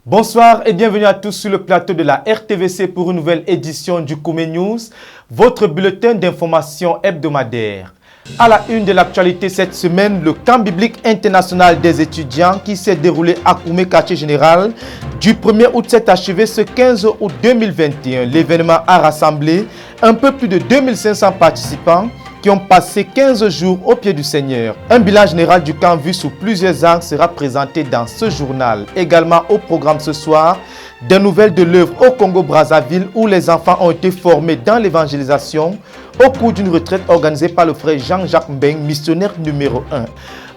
Bonsoir et bienvenue à tous sur le plateau de la RTVC pour une nouvelle édition du Koumé News, votre bulletin d'information hebdomadaire. À la une de l'actualité cette semaine, le camp biblique international des étudiants qui s'est déroulé à Koumé, quartier général, du 1er août s'est achevé ce 15 août 2021. L'événement a rassemblé un peu plus de 2500 participants qui ont passé 15 jours au pied du Seigneur. Un bilan général du camp vu sous plusieurs angles sera présenté dans ce journal. Également au programme ce soir, des nouvelles de l'œuvre au Congo-Brazzaville où les enfants ont été formés dans l'évangélisation au cours d'une retraite organisée par le frère Jean-Jacques Mbeng, missionnaire numéro 1.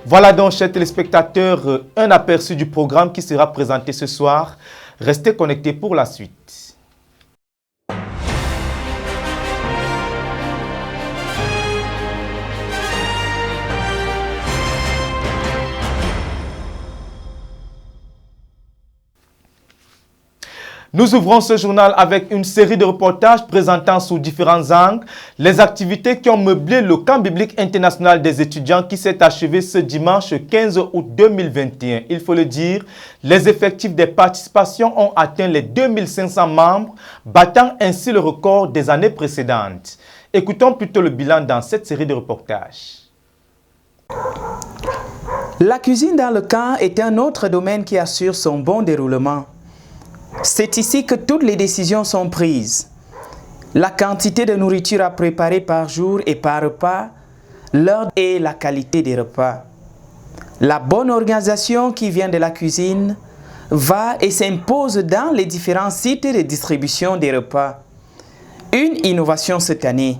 Voilà donc, chers téléspectateurs, un aperçu du programme qui sera présenté ce soir. Restez connectés pour la suite. Nous ouvrons ce journal avec une série de reportages présentant sous différents angles les activités qui ont meublé le camp biblique international des étudiants qui s'est achevé ce dimanche 15 août 2021. Il faut le dire, les effectifs des participations ont atteint les 2500 membres, battant ainsi le record des années précédentes. Écoutons plutôt le bilan dans cette série de reportages. La cuisine dans le camp est un autre domaine qui assure son bon déroulement. C'est ici que toutes les décisions sont prises. La quantité de nourriture à préparer par jour et par repas, l'heure et la qualité des repas. La bonne organisation qui vient de la cuisine va et s'impose dans les différents sites de distribution des repas. Une innovation cette année,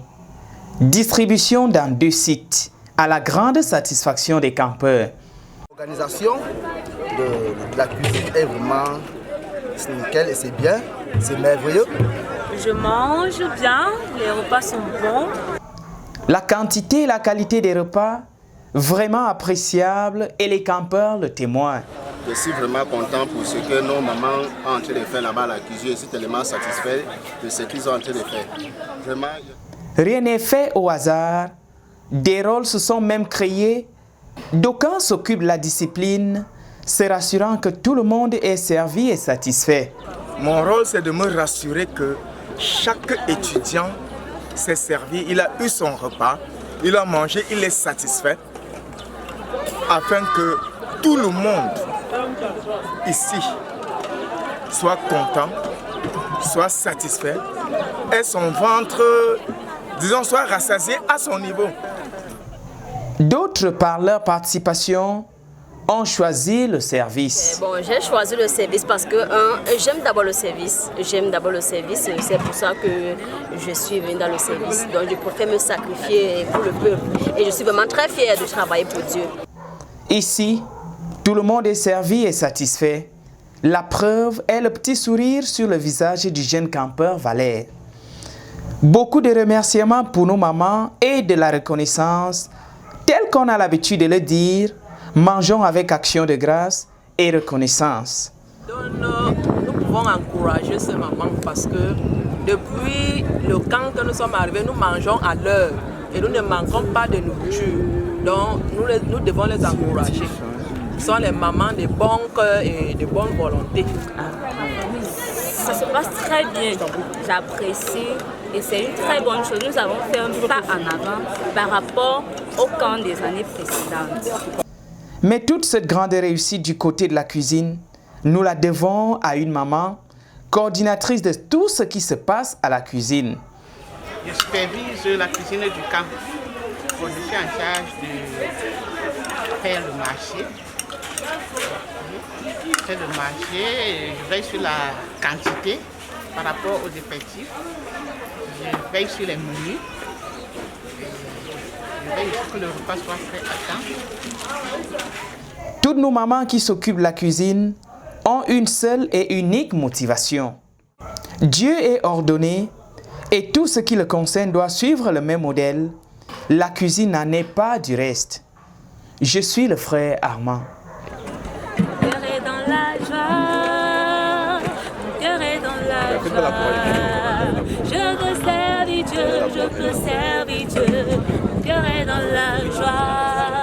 distribution dans 2 sites, à la grande satisfaction des campeurs. L'organisation de la cuisine est vraiment... c'est nickel et c'est bien, c'est merveilleux. Je mange bien, les repas sont bons. La quantité et la qualité des repas, vraiment appréciables et les campeurs le témoignent. Je suis vraiment content pour ce que nos mamans ont en train de faire là-bas à la cuisine. Je suis tellement satisfait de ce qu'ils ont en train de faire. Vraiment... Rien n'est fait au hasard. Des rôles se sont même créés. D'aucuns s'occupent de la discipline, se rassurant que tout le monde est servi et satisfait. Mon rôle, c'est de me rassurer que chaque étudiant s'est servi, il a eu son repas, il a mangé, il est satisfait, afin que tout le monde ici soit content, soit satisfait, et son ventre, disons, soit rassasié à son niveau. D'autres, par leur participation, ont choisi le service. Bon, j'ai choisi le service parce que j'aime d'abord le service. J'aime d'abord le service et c'est pour ça que je suis venue dans le service. Donc je préfère me sacrifier pour le peuple. Et je suis vraiment très fière de travailler pour Dieu. Ici, tout le monde est servi et satisfait. La preuve est le petit sourire sur le visage du jeune campeur Valère. Beaucoup de remerciements pour nos mamans et de la reconnaissance, tel qu'on a l'habitude de le dire. Mangeons avec action de grâce et reconnaissance. Nous pouvons encourager ces mamans parce que depuis le camp que nous sommes arrivés, nous mangeons à l'heure et nous ne manquons pas de nourriture. Donc nous devons les encourager. Ce sont les mamans de bon cœur et de bonne volonté. Ça se passe très bien. J'apprécie et c'est une très bonne chose. Nous avons fait un pas en avant par rapport au camp des années précédentes. Mais toute cette grande réussite du côté de la cuisine, nous la devons à une maman, coordinatrice de tout ce qui se passe à la cuisine. Je supervise la cuisine du camp. Je suis en charge de faire le marché. Je fais le marché, je veille sur la quantité par rapport aux effectifs. Je veille sur les menus. Je veille aussi que le repas soit fait à temps. Toutes nos mamans qui s'occupent de la cuisine ont une seule et unique motivation. Dieu est ordonné et tout ce qui le concerne doit suivre le même modèle. La cuisine n'en est pas du reste. Je suis le frère Armand. Mon cœur est dans la joie, mon cœur est dans la joie. Je veux servir Dieu, je peux servir Dieu, mon cœur est dans la joie.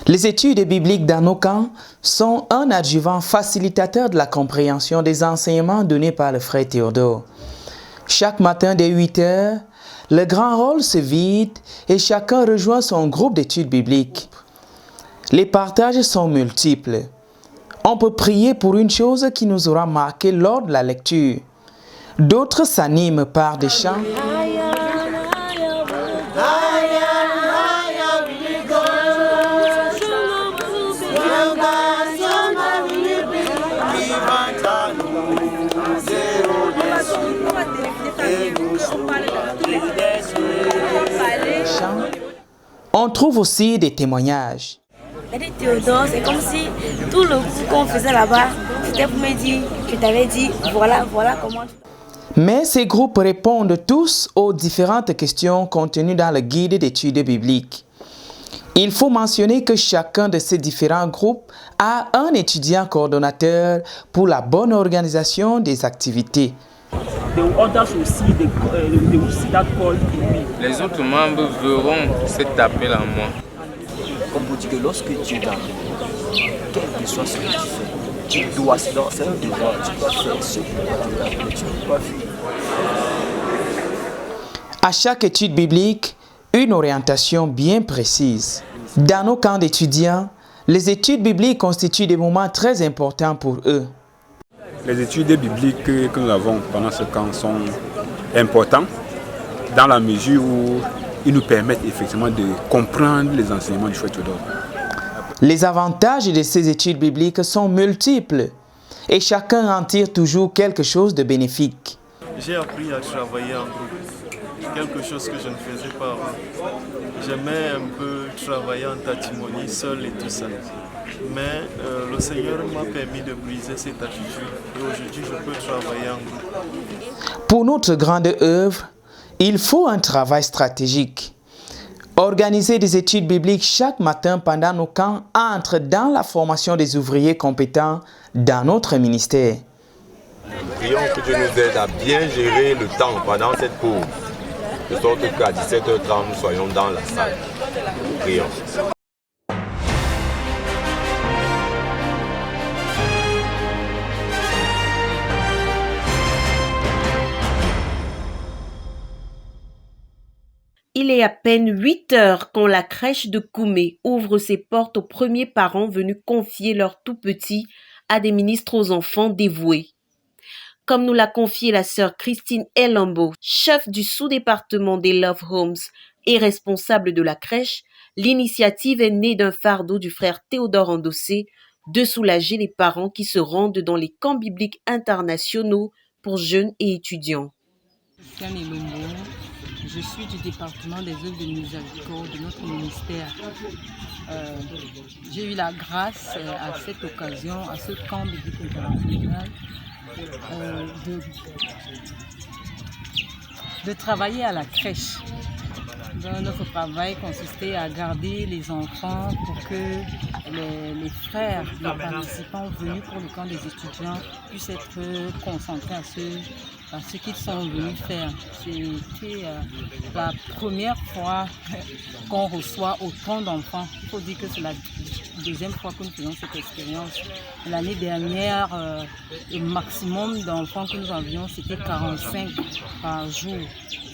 Les études bibliques dans nos camps sont un adjuvant facilitateur de la compréhension des enseignements donnés par le frère Théodore. Chaque matin dès 8 heures, le grand hall se vide et chacun rejoint son groupe d'études bibliques. Les partages sont multiples. On peut prier pour une chose qui nous aura marqué lors de la lecture. D'autres s'animent par des chants. On trouve aussi des témoignages. Théodore, c'est comme si tout le coup qu'on faisait là-bas, c'était pour me dire, je t'avais dit, voilà comment. Mais ces groupes répondent tous aux différentes questions contenues dans le guide d'études bibliques. Il faut mentionner que chacun de ces différents groupes a un étudiant coordonnateur pour la bonne organisation des activités. Les autres membres verront cet appel en moi. Comme vous dites que lorsque tu vas, quel que soit ce que tu fais, tu dois, c'est un devoir, tu dois faire ce que tu ne peux pas faire. À chaque étude biblique, une orientation bien précise. Dans nos camps d'étudiants, les études bibliques constituent des moments très importants pour eux. Les études bibliques que nous avons pendant ce camp sont importantes dans la mesure où ils nous permettent effectivement de comprendre les enseignements du frère Théodore. Les avantages de ces études bibliques sont multiples et chacun en tire toujours quelque chose de bénéfique. J'ai appris à travailler en groupe, quelque chose que je ne faisais pas avant. J'aimais un peu travailler en tatimonie, seul et tout ça. Mais le Seigneur m'a permis de briser cette attitude et aujourd'hui je peux travailler en groupe. Pour notre grande œuvre, il faut un travail stratégique. Organiser des études bibliques chaque matin pendant nos camps entre dans la formation des ouvriers compétents dans notre ministère. Prions que Dieu nous aide à bien gérer le temps pendant cette pause, de sorte qu'à 17h30 nous soyons dans la salle. Prions. Il est à peine 8 heures quand la crèche de Koumé ouvre ses portes aux premiers parents venus confier leurs tout-petits à des ministres aux enfants dévoués. Comme nous l'a confié la sœur Christine Elambo, chef du sous-département des Love Homes et responsable de la crèche, l'initiative est née d'un fardeau du frère Théodore endossé de soulager les parents qui se rendent dans les camps bibliques internationaux pour jeunes et étudiants. Je suis du département des œuvres de miséricorde de notre ministère. J'ai eu la grâce à cette occasion, à ce camp biblique international, de travailler à la crèche. Donc, notre travail consistait à garder les enfants pour que les frères, les participants venus pour le camp des étudiants puissent être concentrés à ce qu'ils sont venus faire. C'était la première fois qu'on reçoit autant d'enfants. Il faut dire que c'est la deuxième fois que nous faisons cette expérience. L'année dernière, le maximum d'enfants que nous avions, c'était 45 par jour.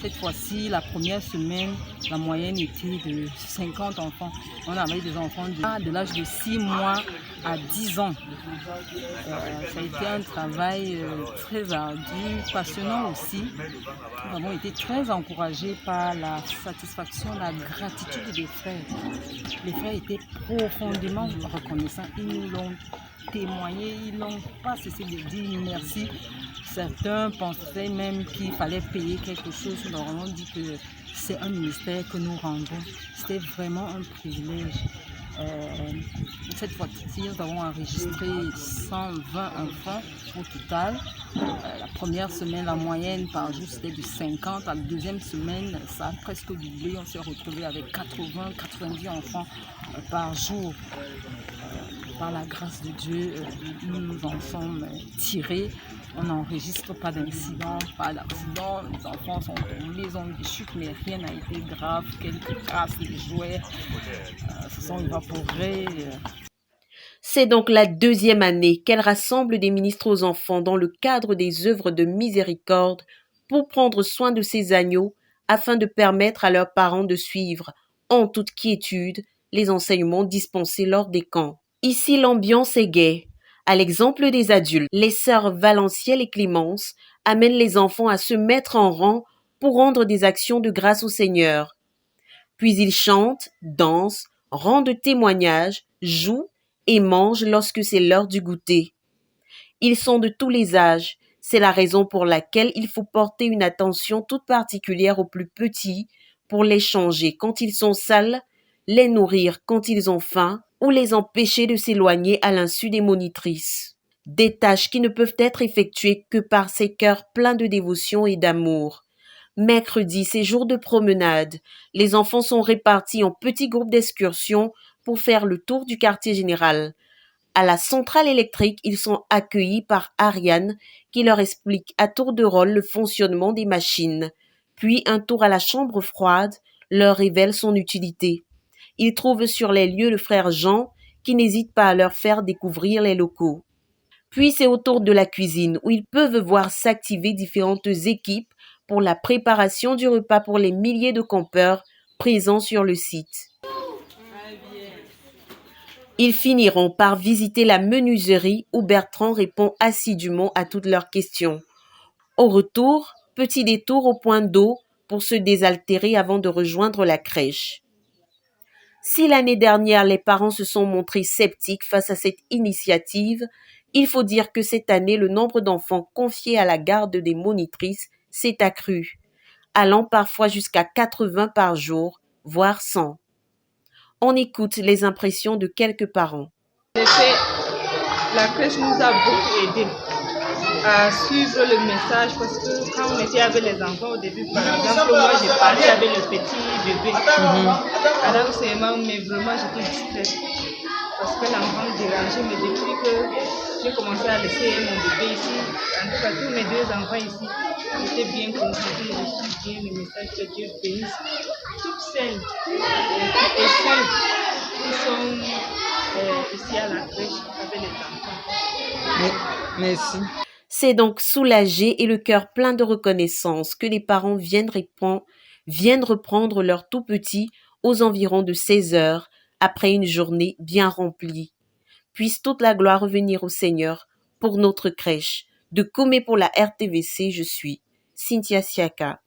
Cette fois-ci, la première semaine, la moyenne était de 50 enfants. On avait des enfants de l'âge de 6 mois à 10 ans. Ça a été un travail très ardu, passionnant aussi. Nous avons été très encouragés par la satisfaction, la gratitude des frères. Les frères étaient profondément reconnaissants. Ils nous l'ont témoigné, ils n'ont pas cessé de dire merci. Certains pensaient même qu'il fallait payer quelque chose. Nous leur avons dit que c'est un ministère que nous rendons. C'était vraiment un privilège. Cette fois-ci, nous avons enregistré 120 enfants au total. La première semaine, la moyenne par jour, c'était de 50. La deuxième semaine, ça a presque doublé. On s'est retrouvé avec 80-90 enfants par jour. Par la grâce de Dieu, nous nous en sommes tirés. On n'enregistre pas d'incidents, pas d'accidents. Les enfants sont tombés, ils ont eu des chutes, mais rien n'a été grave. Quelques traces de jouets se sont évaporés. C'est donc la deuxième année qu'elle rassemble des ministres aux enfants dans le cadre des œuvres de miséricorde pour prendre soin de ces agneaux afin de permettre à leurs parents de suivre, en toute quiétude, les enseignements dispensés lors des camps. Ici, l'ambiance est gaie. À l'exemple des adultes, les sœurs Valentiel et Clémence amènent les enfants à se mettre en rang pour rendre des actions de grâce au Seigneur. Puis ils chantent, dansent, rendent témoignages, jouent et mangent lorsque c'est l'heure du goûter. Ils sont de tous les âges. C'est la raison pour laquelle il faut porter une attention toute particulière aux plus petits pour les changer quand ils sont sales, les nourrir quand ils ont faim ou les empêcher de s'éloigner à l'insu des monitrices. Des tâches qui ne peuvent être effectuées que par ces cœurs pleins de dévotion et d'amour. Mercredi, c'est jour de promenade. Les enfants sont répartis en petits groupes d'excursion pour faire le tour du quartier général. À la centrale électrique, ils sont accueillis par Ariane qui leur explique à tour de rôle le fonctionnement des machines. Puis un tour à la chambre froide leur révèle son utilité. Ils trouvent sur les lieux le frère Jean qui n'hésite pas à leur faire découvrir les locaux. Puis c'est au tour de la cuisine où ils peuvent voir s'activer différentes équipes pour la préparation du repas pour les milliers de campeurs présents sur le site. Ils finiront par visiter la menuiserie où Bertrand répond assidûment à toutes leurs questions. Au retour, petit détour au point d'eau pour se désaltérer avant de rejoindre la crèche. Si l'année dernière, les parents se sont montrés sceptiques face à cette initiative, il faut dire que cette année, le nombre d'enfants confiés à la garde des monitrices s'est accru, allant parfois jusqu'à 80 par jour, voire 100. On écoute les impressions de quelques parents. En effet, la crèche nous a beaucoup aidés à suivre le message parce que quand on était avec les enfants au début, par exemple, moi j'ai parlé avec le petit bébé. À l'enseignement, mais vraiment j'étais distraite parce que l'enfant me dérangeait. Mais depuis que j'ai commencé à laisser mon bébé ici, en tout cas tous mes deux enfants ici, j'étais bien concentrée, je suis bien le message que Dieu bénisse. Toutes celles et ceux qui sont ici à la crèche avec les enfants. Merci. C'est donc soulagé et le cœur plein de reconnaissance que les parents viennent reprendre leur tout petit aux environs de 16 heures après une journée bien remplie. Puisse toute la gloire revenir au Seigneur pour notre crèche. De Comé pour la RTVC, je suis Cynthia Siaka.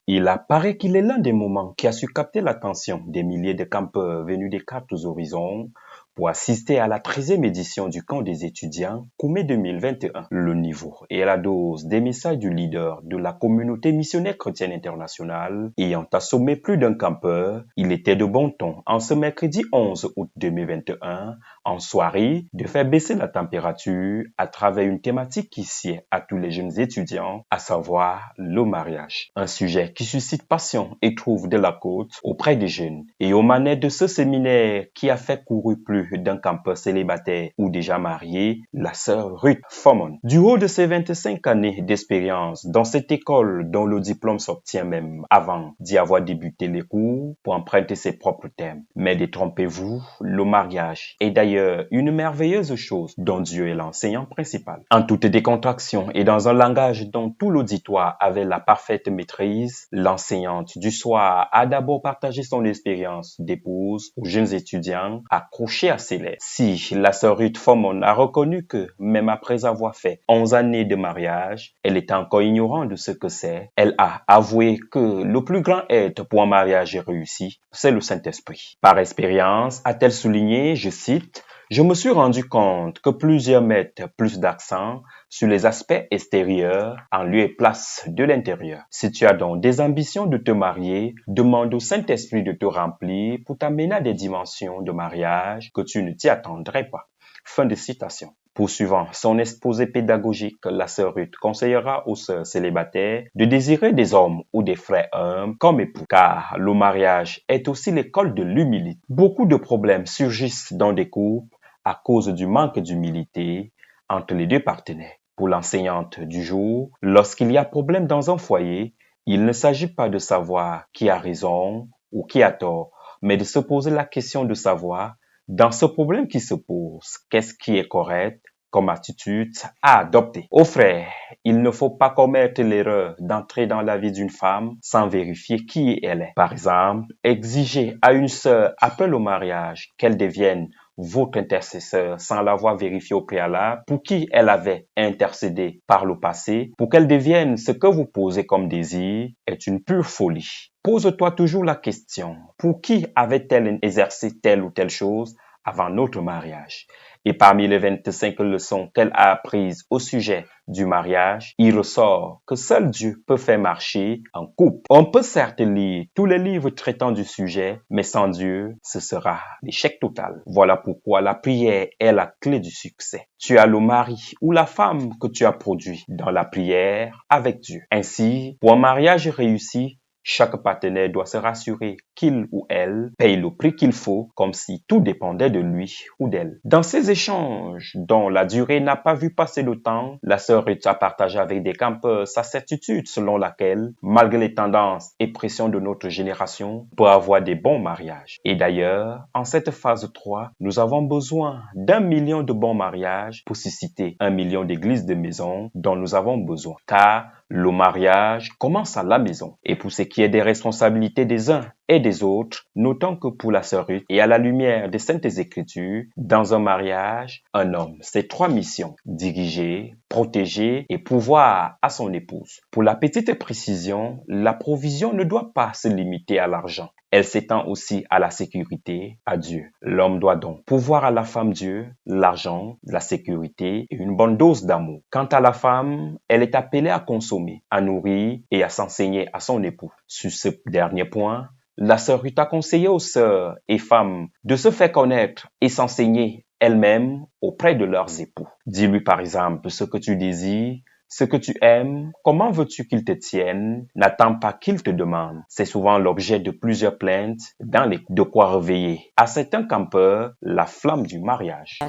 Il apparaît qu'il est l'un des moments qui a su capter l'attention des milliers de campeurs venus des quatre horizons pour assister à la 13e édition du camp des étudiants Koumé 2021. Le niveau et la dose des messages du leader de la communauté missionnaire chrétienne internationale ayant assommé plus d'un campeur, il était de bon ton en ce mercredi 11 août 2021, en soirée, de faire baisser la température à travers une thématique qui sied à tous les jeunes étudiants, à savoir le mariage. Un sujet qui suscite passion et trouve de la côte auprès des jeunes. Et aux manettes de ce séminaire qui a fait courir plus d'un campeur célibataire ou déjà marié, la sœur Ruth Fomon. Du haut de ses 25 années d'expérience dans cette école dont le diplôme s'obtient même avant d'y avoir débuté les cours pour emprunter ses propres thèmes. Mais détrompez-vous, le mariage est d'ailleurs une merveilleuse chose dont Dieu est l'enseignant principal. En toute décontraction et dans un langage dont tout l'auditoire avait la parfaite maîtrise, l'enseignante du soir a d'abord partagé son expérience d'épouse aux jeunes étudiants accrochés à ses lèvres. Si la sœur Ruth Fomon a reconnu que, même après avoir fait 11 années de mariage, elle était encore ignorante de ce que c'est, elle a avoué que le plus grand aide pour un mariage réussi, c'est le Saint-Esprit. Par expérience, a-t-elle souligné, je cite, je me suis rendu compte que plusieurs mettent plus d'accent sur les aspects extérieurs en lieu et place de l'intérieur. Si tu as donc des ambitions de te marier, demande au Saint-Esprit de te remplir pour t'amener à des dimensions de mariage que tu ne t'y attendrais pas. Fin de citation. Poursuivant son exposé pédagogique, la sœur Ruth conseillera aux sœurs célibataires de désirer des hommes ou des frères humbles comme époux, car le mariage est aussi l'école de l'humilité. Beaucoup de problèmes surgissent dans des couples à cause du manque d'humilité entre les deux partenaires. Pour l'enseignante du jour, lorsqu'il y a problème dans un foyer, il ne s'agit pas de savoir qui a raison ou qui a tort, mais de se poser la question de savoir, dans ce problème qui se pose, qu'est-ce qui est correct comme attitude à adopter. Aux frères, il ne faut pas commettre l'erreur d'entrer dans la vie d'une femme sans vérifier qui elle est. Par exemple, exiger à une sœur après le mariage qu'elle devienne votre intercesseur sans l'avoir vérifié au préalable, pour qui elle avait intercédé par le passé, pour qu'elle devienne ce que vous posez comme désir, est une pure folie. Pose-toi toujours la question, pour qui avait-elle exercé telle ou telle chose avant notre mariage? Et parmi les 25 leçons qu'elle a apprises au sujet du mariage, il ressort que seul Dieu peut faire marcher un couple. On peut certes lire tous les livres traitant du sujet, mais sans Dieu, ce sera l'échec total. Voilà pourquoi la prière est la clé du succès. Tu as le mari ou la femme que tu as produit dans la prière avec Dieu. Ainsi, pour un mariage réussi, chaque partenaire doit se rassurer qu'il ou elle paye le prix qu'il faut, comme si tout dépendait de lui ou d'elle. Dans ces échanges dont la durée n'a pas vu passer le temps, la sœur Ruth a partagé avec des campeurs sa certitude selon laquelle, malgré les tendances et pressions de notre génération, pour avoir des bons mariages. Et d'ailleurs, en cette phase 3, nous avons besoin d'1 million de bons mariages pour susciter 1 million d'églises de maisons dont nous avons besoin. Car le mariage commence à la maison. Et pour ce qui est des responsabilités des uns et des autres, notons que pour la sœur Ruth et à la lumière des Saintes Écritures, dans un mariage, un homme, c'est 3 missions: diriger, protéger et pouvoir à son épouse. Pour la petite précision, la provision ne doit pas se limiter à l'argent. Elle s'étend aussi à la sécurité, à Dieu. L'homme doit donc pouvoir à la femme Dieu, l'argent, la sécurité et une bonne dose d'amour. Quant à la femme, elle est appelée à consommer, à nourrir et à s'enseigner à son époux. Sur ce dernier point, la sœur Ruth a conseillé aux sœurs et femmes de se faire connaître et s'enseigner elles-mêmes auprès de leurs époux. Dis-lui par exemple ce que tu désires, ce que tu aimes, comment veux-tu qu'il te tienne? N'attends pas qu'il te demande. C'est souvent l'objet de plusieurs plaintes dans les de quoi réveiller à certains campeurs la flamme du mariage.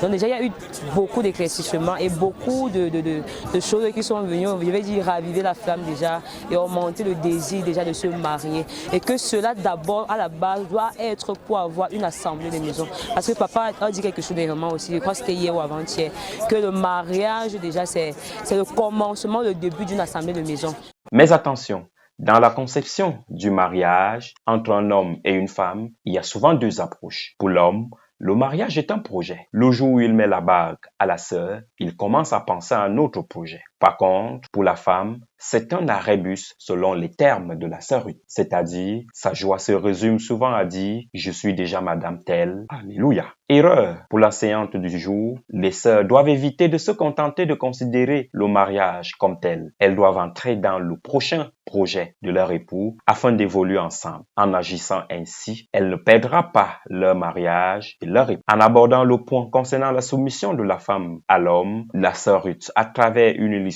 Donc déjà, il y a eu beaucoup d'éclaircissements et beaucoup de choses qui sont venues, je vais dire, raviver la flamme déjà et augmenter le désir déjà de se marier. Et que cela d'abord, à la base, doit être pour avoir une assemblée de maisons. Parce que papa a dit quelque chose dernièrement aussi, je crois que c'était hier ou avant-hier, que le mariage déjà c'est le commencement, le début d'une assemblée de maison. Mais attention, dans la conception du mariage entre un homme et une femme, il y a souvent 2 approches. Pour l'homme, le mariage est un projet. Le jour où il met la bague à la sœur, il commence à penser à un autre projet. Par contre, pour la femme, c'est un arrébus selon les termes de la sœur Ruth. C'est-à-dire, sa joie se résume souvent à dire « Je suis déjà madame telle ». Alléluia. Erreur. Pour l'enseignante du jour, les sœurs doivent éviter de se contenter de considérer le mariage comme tel. Elles doivent entrer dans le prochain projet de leur époux afin d'évoluer ensemble. En agissant ainsi, elles ne perdront pas leur mariage et leur époux. En abordant le point concernant la soumission de la femme à l'homme, la sœur Ruth, à travers une illustration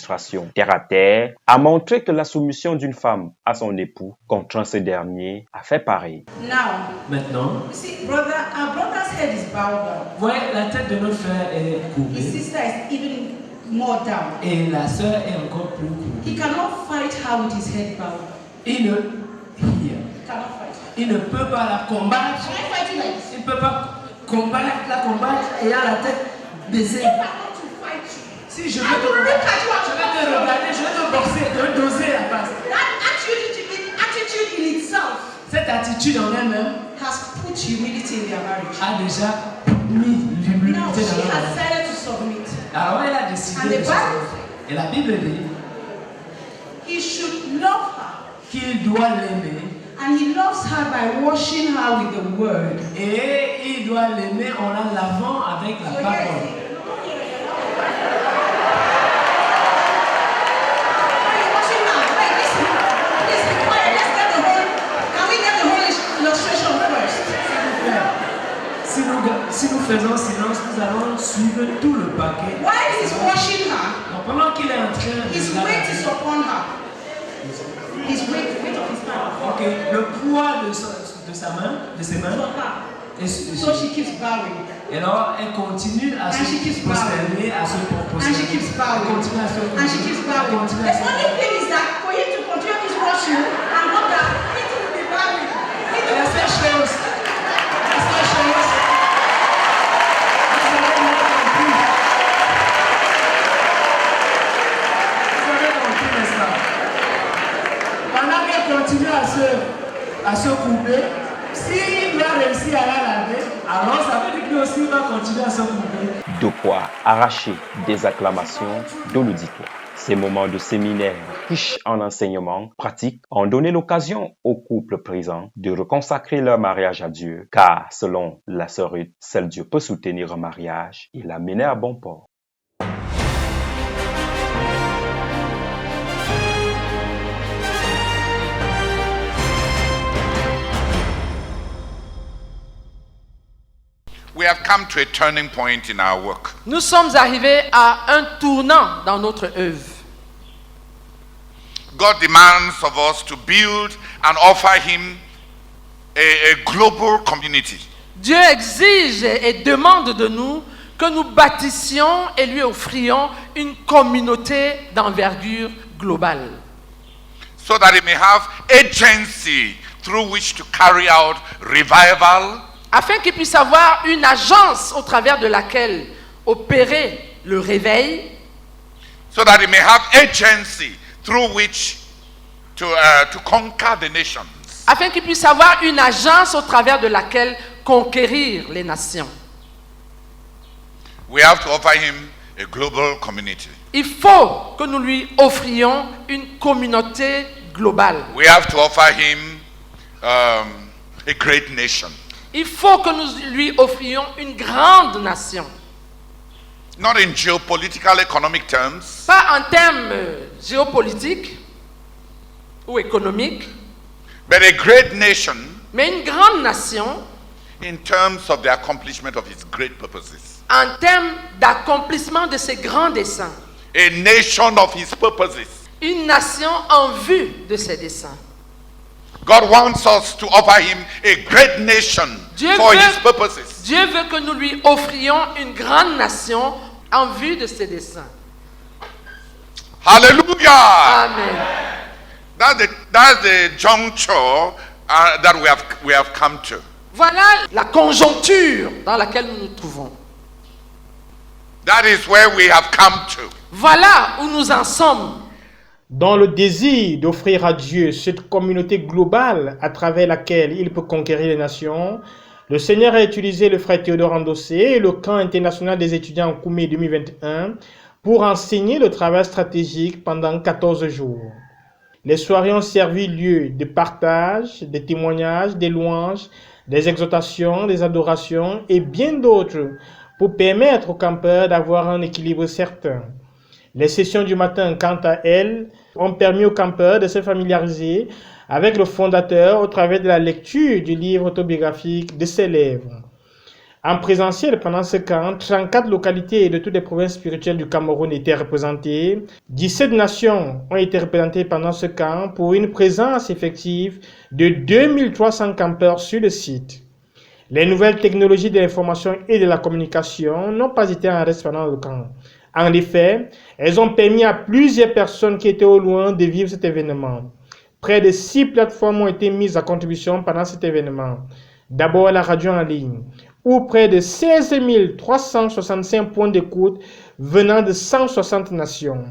terre à terre, a montré que la soumission d'une femme à son époux contraint ce dernier à faire pareil. Maintenant, our brother's head is bowed down. Voyez, la tête de notre frère est courbée. His sister is even more down. Et la sœur est encore plus courbée. He cannot fight her with his head bowed. Il ne peut pas la combattre. Il ne peut pas la combattre et a la tête baissée. Si je veux te regarder, je vais te boxer, je vais te doser la face. Attitude in itself. Cette attitude en elle-même has put humility in their marriage. A déjà mis l'humilité dans leur mariage. Decided to submit. Alors elle a décidé de se soumettre. Et la Bible dit he should love her. Qu'il doit l'aimer. And he loves her by washing her with the word. Et il doit l'aimer en la lavant avec la parole. Si nous faisons silence, nous allons suivre tout le paquet. While he's washing her, donc, pendant qu'il est en train de his weight is upon her. His weight of his hand. Ok, le poids de sa main, de ses mains. So she keeps bowing. Et alors, elle continue à se prosterner, à se proposer. And she keeps bowing. And she keeps bowing. The funny thing is that for him to continue his worship and not that, he will be bowing. La seule chose. Pendant qu'elle continue à se couper, s'il doit réussir à la laver, alors ça veut dire que lui aussi va continuer à se couper. De quoi arracher des acclamations de l'auditoire. Ces moments de séminaire riches en enseignements pratiques ont donné l'occasion aux couples présents de reconsacrer leur mariage à Dieu, car selon la sœur Ruth, seul Dieu peut soutenir un mariage et l'amener à bon port. We have come to a turning point in our work. Nous sommes arrivés à un tournant dans notre œuvre. God demands of us to build and offer him a global community. Dieu exige et demande de nous que nous bâtissions et lui offrions une communauté d'envergure globale. So that he may have agency through which to carry out revival. Afin qu'il puisse avoir une agence au travers de laquelle opérer le réveil. So that he may have agency through which to conquer the nations. Afin qu'il puisse avoir une agence au travers de laquelle conquérir les nations. We have to offer him a global community. Il faut que nous lui offrions une communauté globale. We have to offer him a great nation. Il faut que nous lui offrions une grande nation. Not in geopolitical economic terms. Pas en termes géopolitiques ou économiques. But a great nation. Mais une grande nation. In terms of the accomplishment of his great purposes. En termes d'accomplissement de ses grands desseins. A nation of his purposes. Une nation en vue de ses desseins. God wants us to offer him a great nation for his purposes. Dieu veut que nous lui offrions une grande nation en vue de ses desseins. Hallelujah. Amen. That's the juncture that we have come to. Voilà la conjoncture dans laquelle nous nous trouvons. That is where we have come to. Voilà où nous en sommes. Dans le désir d'offrir à Dieu cette communauté globale à travers laquelle il peut conquérir les nations, le Seigneur a utilisé le frère Théodore Andossé et le camp international des étudiants en Koumé 2021 pour enseigner le travail stratégique pendant 14 jours. Les soirées ont servi lieu de partage, de témoignages, des louanges, des exhortations, des adorations et bien d'autres pour permettre aux campeurs d'avoir un équilibre certain. Les sessions du matin, quant à elles, ont permis aux campeurs de se familiariser avec le fondateur au travers de la lecture du livre autobiographique de ses lèvres. En présentiel, pendant ce camp, 34 localités de toutes les provinces spirituelles du Cameroun étaient représentées. 17 nations ont été représentées pendant ce camp pour une présence effective de 2300 campeurs sur le site. Les nouvelles technologies de l'information et de la communication n'ont pas été en reste pendant le camp. En effet, elles ont permis à plusieurs personnes qui étaient au loin de vivre cet événement. Près de 6 plateformes ont été mises à contribution pendant cet événement. D'abord la radio en ligne, où près de 16 365 points d'écoute venant de 160 nations.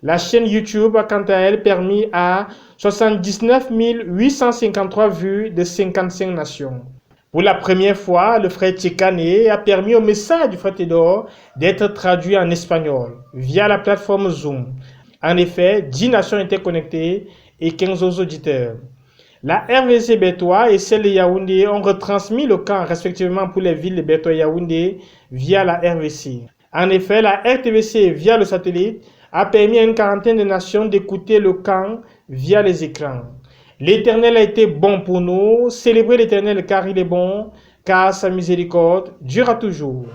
La chaîne YouTube a quant à elle permis à 79 853 vues de 55 nations. Pour la première fois, le frère Tchekane a permis au message du frère Théodore d'être traduit en espagnol via la plateforme Zoom. En effet, 10 nations étaient connectées et 15 auditeurs. La RVC Bertois et celle de Yaoundé ont retransmis le camp respectivement pour les villes de Bertois et Yaoundé via la RVC. En effet, la RTVC via le satellite a permis à une quarantaine de nations d'écouter le camp via les écrans. L'Éternel a été bon pour nous, célébrez l'Éternel car il est bon, car sa miséricorde durera toujours.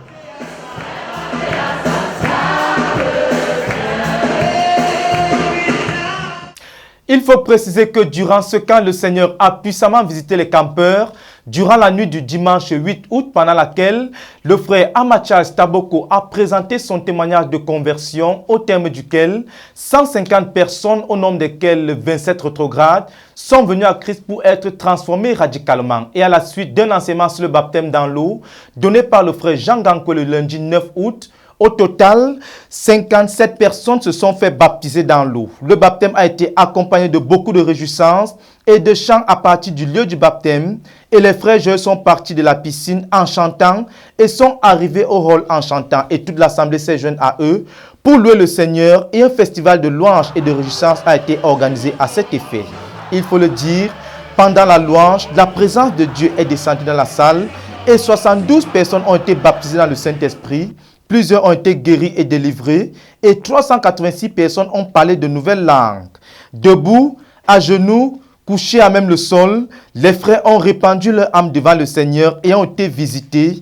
Il faut préciser que durant ce camp, le Seigneur a puissamment visité les campeurs durant la nuit du dimanche 8 août, pendant laquelle le frère Amachas Taboko a présenté son témoignage de conversion, au terme duquel 150 personnes, au nombre desquelles 27 rétrogrades, sont venues à Christ pour être transformées radicalement. Et à la suite d'un enseignement sur le baptême dans l'eau, donné par le frère Jean Ganko le lundi 9 août, au total, 57 personnes se sont fait baptiser dans l'eau. Le baptême a été accompagné de beaucoup de réjouissances et de chants à partir du lieu du baptême. Et les frères Joël sont partis de la piscine en chantant et sont arrivés au hall en chantant. Et toute l'assemblée s'est jointe à eux pour louer le Seigneur. Et un festival de louanges et de réjouissances a été organisé à cet effet. Il faut le dire, pendant la louange, la présence de Dieu est descendue dans la salle et 72 personnes ont été baptisées dans le Saint-Esprit. Plusieurs ont été guéris et délivrés et 386 personnes ont parlé de nouvelles langues. Debout, à genoux, couchés à même le sol, les frères ont répandu leur âme devant le Seigneur et ont été visités.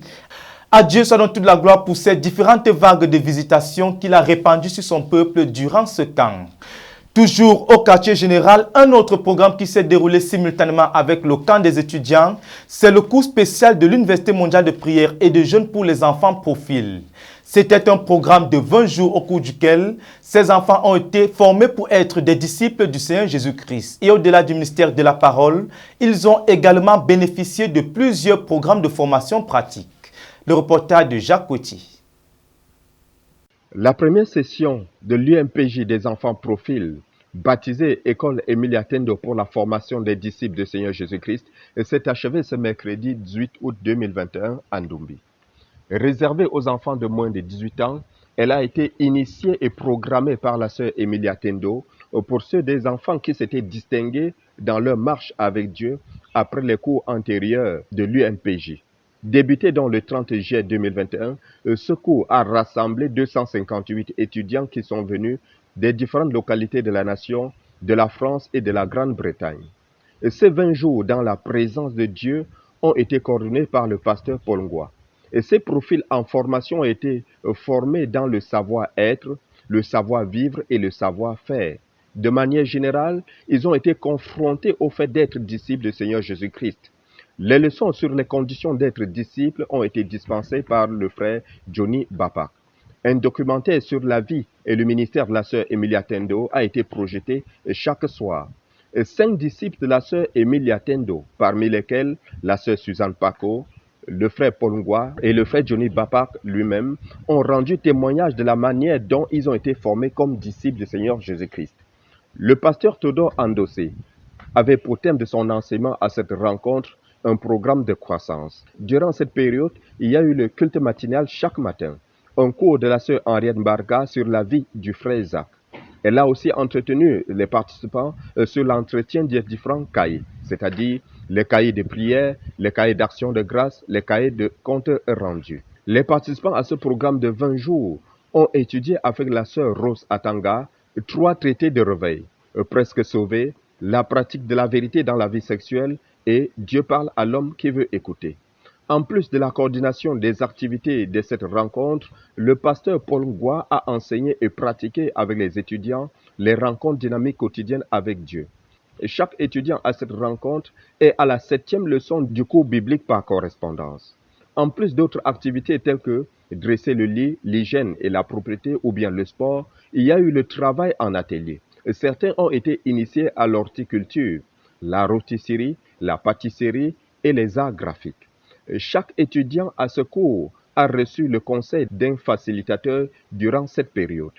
À Dieu soit donc toute la gloire pour ces différentes vagues de visitation qu'il a répandues sur son peuple durant ce camp. Toujours au quartier général, un autre programme qui s'est déroulé simultanément avec le camp des étudiants, c'est le cours spécial de l'Université mondiale de prière et de jeûne pour les enfants Profil. C'était un programme de 20 jours au cours duquel ces enfants ont été formés pour être des disciples du Seigneur Jésus-Christ. Et au-delà du ministère de la parole, ils ont également bénéficié de plusieurs programmes de formation pratique. Le reportage de Jacques Cotier. La première session de l'UMPJ des enfants Profil, baptisée École Emilia Tendo pour la formation des disciples du Seigneur Jésus-Christ, s'est achevée ce mercredi 18 août 2021 à Ndumbi. Réservée aux enfants de moins de 18 ans, elle a été initiée et programmée par la sœur Emilia Tendo pour ceux des enfants qui s'étaient distingués dans leur marche avec Dieu après les cours antérieurs de l'UMPJ. Débuté dans le 30 juillet 2021, ce cours a rassemblé 258 étudiants qui sont venus des différentes localités de la nation, de la France et de la Grande-Bretagne. Ces 20 jours dans la présence de Dieu ont été coordonnés par le pasteur Paul Ngwa. Et ces profils en formation ont été formés dans le savoir-être, le savoir-vivre et le savoir-faire. De manière générale, ils ont été confrontés au fait d'être disciples du Seigneur Jésus-Christ. Les leçons sur les conditions d'être disciple ont été dispensées par le frère Johnny Bapak. Un documentaire sur la vie et le ministère de la sœur Emilia Tendo a été projeté chaque soir. 5 disciples de la sœur Emilia Tendo, parmi lesquels la sœur Suzanne Paco, le frère Paul Ngwa et le frère Johnny Bapak lui-même, ont rendu témoignage de la manière dont ils ont été formés comme disciples du Seigneur Jésus-Christ. Le pasteur Todor Andossé avait pour thème de son enseignement à cette rencontre un programme de croissance. Durant cette période, il y a eu le culte matinal chaque matin, un cours de la sœur Henriette Barga sur la vie du frère Zach. Elle a aussi entretenu les participants sur l'entretien des différents cahiers, c'est-à-dire les cahiers de prière, les cahiers d'action de grâce, les cahiers de comptes rendus. Les participants à ce programme de 20 jours ont étudié avec la sœur Rose Atanga 3 traités de réveil, presque sauvés, la pratique de la vérité dans la vie sexuelle et Dieu parle à l'homme qui veut écouter. En plus de la coordination des activités de cette rencontre, le pasteur Paul Ngwa a enseigné et pratiqué avec les étudiants les rencontres dynamiques quotidiennes avec Dieu. Et chaque étudiant à cette rencontre est à la 7e leçon du cours biblique par correspondance. En plus d'autres activités telles que dresser le lit, l'hygiène et la propreté ou bien le sport, il y a eu le travail en atelier. Certains ont été initiés à l'horticulture, la rôtisserie, la pâtisserie et les arts graphiques. Chaque étudiant à ce cours a reçu le conseil d'un facilitateur durant cette période.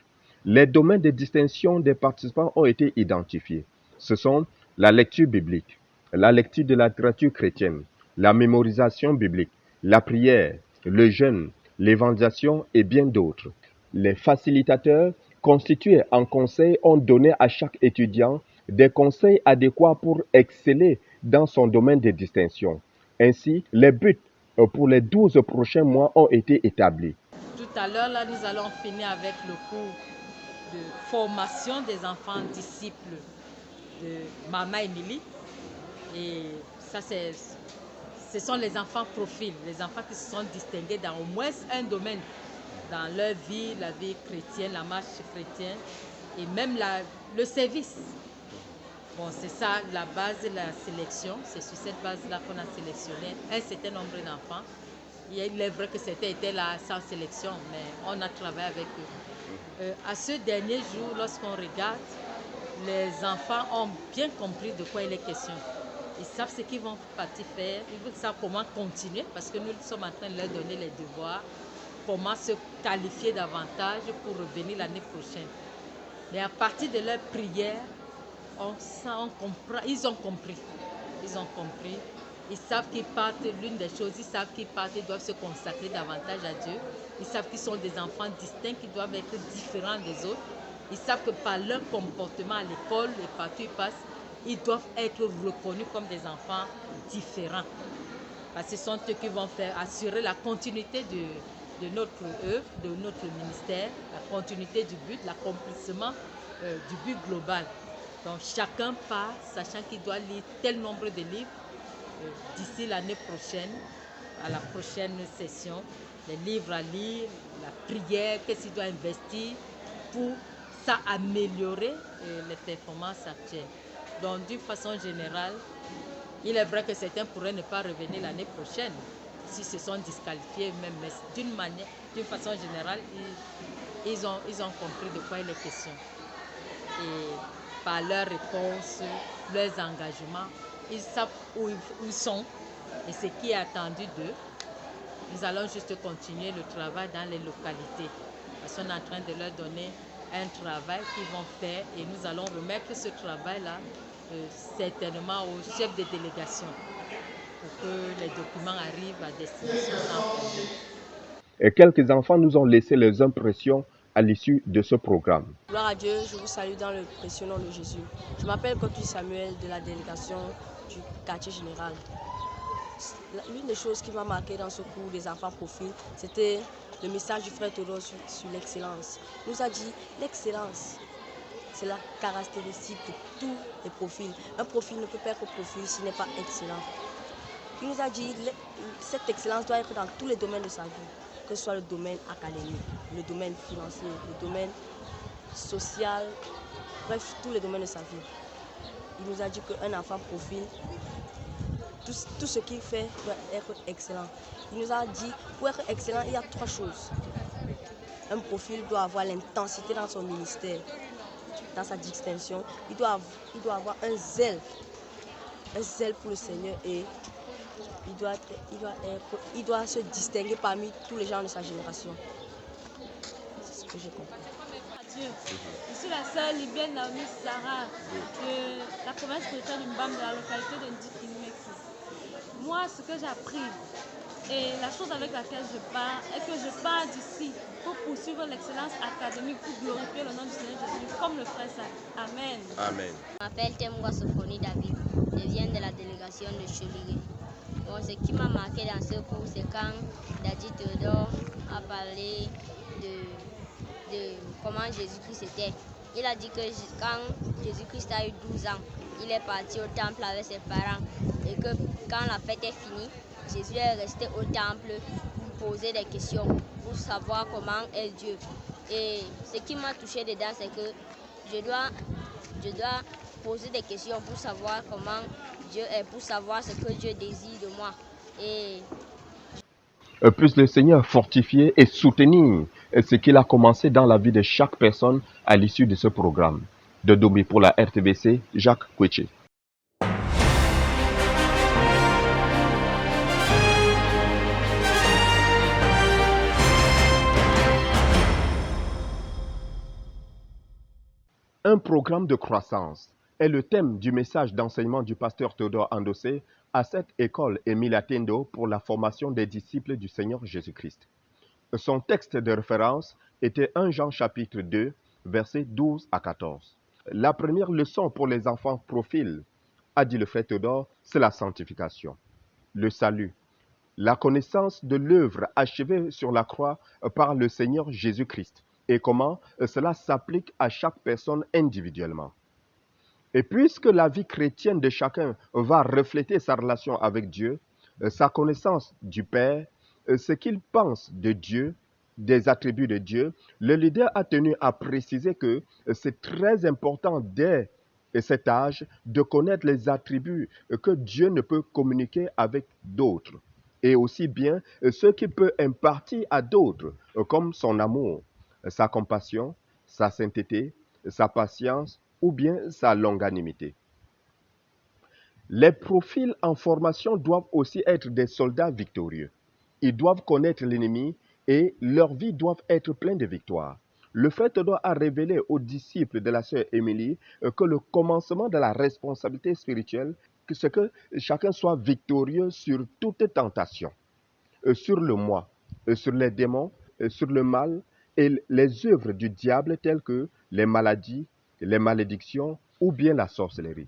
Les domaines de distinction des participants ont été identifiés. Ce sont la lecture biblique, la lecture de la littérature chrétienne, la mémorisation biblique, la prière, le jeûne, l'évangélisation et bien d'autres. Les facilitateurs constitués en conseil ont donné à chaque étudiant des conseils adéquats pour exceller dans son domaine de distinction. Ainsi, les buts pour les 12 prochains mois ont été établis. Tout à l'heure, là, nous allons finir avec le cours de formation des enfants disciples de Mama Émilie. Et ça, ce sont les enfants profils, les enfants qui se sont distingués dans au moins un domaine dans leur vie, la vie chrétienne, la marche chrétienne et même le service. Bon, c'est ça la base de la sélection. C'est sur cette base-là qu'on a sélectionné un certain nombre d'enfants. Il est vrai que c'était été là sans sélection, mais on a travaillé avec eux. À ce dernier jour, lorsqu'on regarde, les enfants ont bien compris de quoi il est question. Ils savent ce qu'ils vont partir faire, ils savent comment continuer parce que nous sommes en train de leur donner les devoirs, comment se qualifier davantage pour revenir l'année prochaine. Mais à partir de leur prière, ils ont compris. Ils savent qu'ils partent, l'une des choses, ils savent qu'ils partent, ils doivent se consacrer davantage à Dieu. Ils savent qu'ils sont des enfants distincts, qui doivent être différents des autres. Ils savent que par leur comportement à l'école et partout où ils passent, ils doivent être reconnus comme des enfants différents. Parce que ce sont eux qui vont assurer la continuité de notre œuvre, de notre ministère, la continuité du but, l'accomplissement du but global. Donc chacun part, sachant qu'il doit lire tel nombre de livres d'ici l'année prochaine, à la prochaine session, les livres à lire, la prière, qu'est-ce qu'il doit investir pour ça améliorer les performances actuelles. Donc d'une façon générale, il est vrai que certains pourraient ne pas revenir l'année prochaine s'ils se sont disqualifiés eux-mêmes, mais d'une façon générale, ils ont compris de quoi il est question. Et par leurs réponses, leurs engagements, ils savent où ils sont et ce qui est attendu d'eux. Nous allons juste continuer le travail dans les localités parce qu'on est en train de leur donner un travail qu'ils vont faire et nous allons remettre ce travail-là certainement au chef de délégation pour que les documents arrivent à destination sans problème. Et quelques enfants nous ont laissé leurs impressions à l'issue de ce programme. Gloire à Dieu, je vous salue dans le précieux nom de Jésus. Je m'appelle Kotu Samuel de la délégation du quartier général. L'une des choses qui m'a marqué dans ce cours des enfants profils, c'était le message du frère Théodore sur l'excellence. Il nous a dit l'excellence, c'est la caractéristique de tous les profils. Un profil ne peut pas être profil s'il n'est pas excellent. Il nous a dit que cette excellence doit être dans tous les domaines de sa vie, que ce soit le domaine académique, le domaine financier, le domaine social, bref, tous les domaines de sa vie. Il nous a dit qu'un enfant profil, tout ce qu'il fait doit être excellent. Il nous a dit, pour être excellent, il y a 3 choses. Un profil doit avoir l'intensité dans son ministère, dans sa distinction. Il doit avoir un zèle pour le Seigneur et il doit se distinguer parmi tous les gens de sa génération. C'est ce que j'ai compris. Dieu. Je suis la sœur libyenne Naomi Sarah de la province spirituelle du Mbam de la localité de Ndikimeki. Moi, ce que j'ai appris et la chose avec laquelle je pars est que je pars d'ici pour poursuivre l'excellence académique, pour glorifier le nom du Seigneur Jésus, comme le frère ça. Amen. Amen. Je m'appelle Temwa Sophonie David. Je viens de la délégation de Choliré. Bon, ce qui m'a marqué dans ce cours, c'est quand Daddy Théodore a parlé de comment Jésus-Christ était. Il a dit que quand Jésus-Christ a eu 12 ans, il est parti au temple avec ses parents et que quand la fête est finie, Jésus est resté au temple pour poser des questions, pour savoir comment est Dieu. Et ce qui m'a touché dedans, c'est que je dois poser des questions pour savoir comment Dieu est, pour savoir ce que Dieu désire de moi. Et puisse le Seigneur fortifier et soutenir ce qu'il a commencé dans la vie de chaque personne à l'issue de ce programme. De Domi pour la RTBC, Jacques Koueché. Un programme de croissance est le thème du message d'enseignement du pasteur Théodore Andossé à cette école Émile Atendo pour la formation des disciples du Seigneur Jésus-Christ. Son texte de référence était 1 Jean chapitre 2, versets 12 à 14. La première leçon pour les enfants profil, a dit le frère Théodore, c'est la sanctification, le salut, la connaissance de l'œuvre achevée sur la croix par le Seigneur Jésus-Christ et comment cela s'applique à chaque personne individuellement. Et puisque la vie chrétienne de chacun va refléter sa relation avec Dieu, sa connaissance du Père, ce qu'il pense de Dieu, des attributs de Dieu, le leader a tenu à préciser que c'est très important dès cet âge de connaître les attributs que Dieu ne peut communiquer avec d'autres et aussi bien ceux qu'il peut impartir à d'autres comme son amour, sa compassion, sa sainteté, sa patience ou bien sa longanimité. Les profils en formation doivent aussi être des soldats victorieux. Ils doivent connaître l'ennemi et leur vie doit être pleine de victoires. Le frère Théodore a révélé aux disciples de la sœur Émilie que le commencement de la responsabilité spirituelle, c'est que chacun soit victorieux sur toute tentation, sur le moi, sur les démons, sur le mal et les œuvres du diable telles que les maladies, les malédictions ou bien la sorcellerie.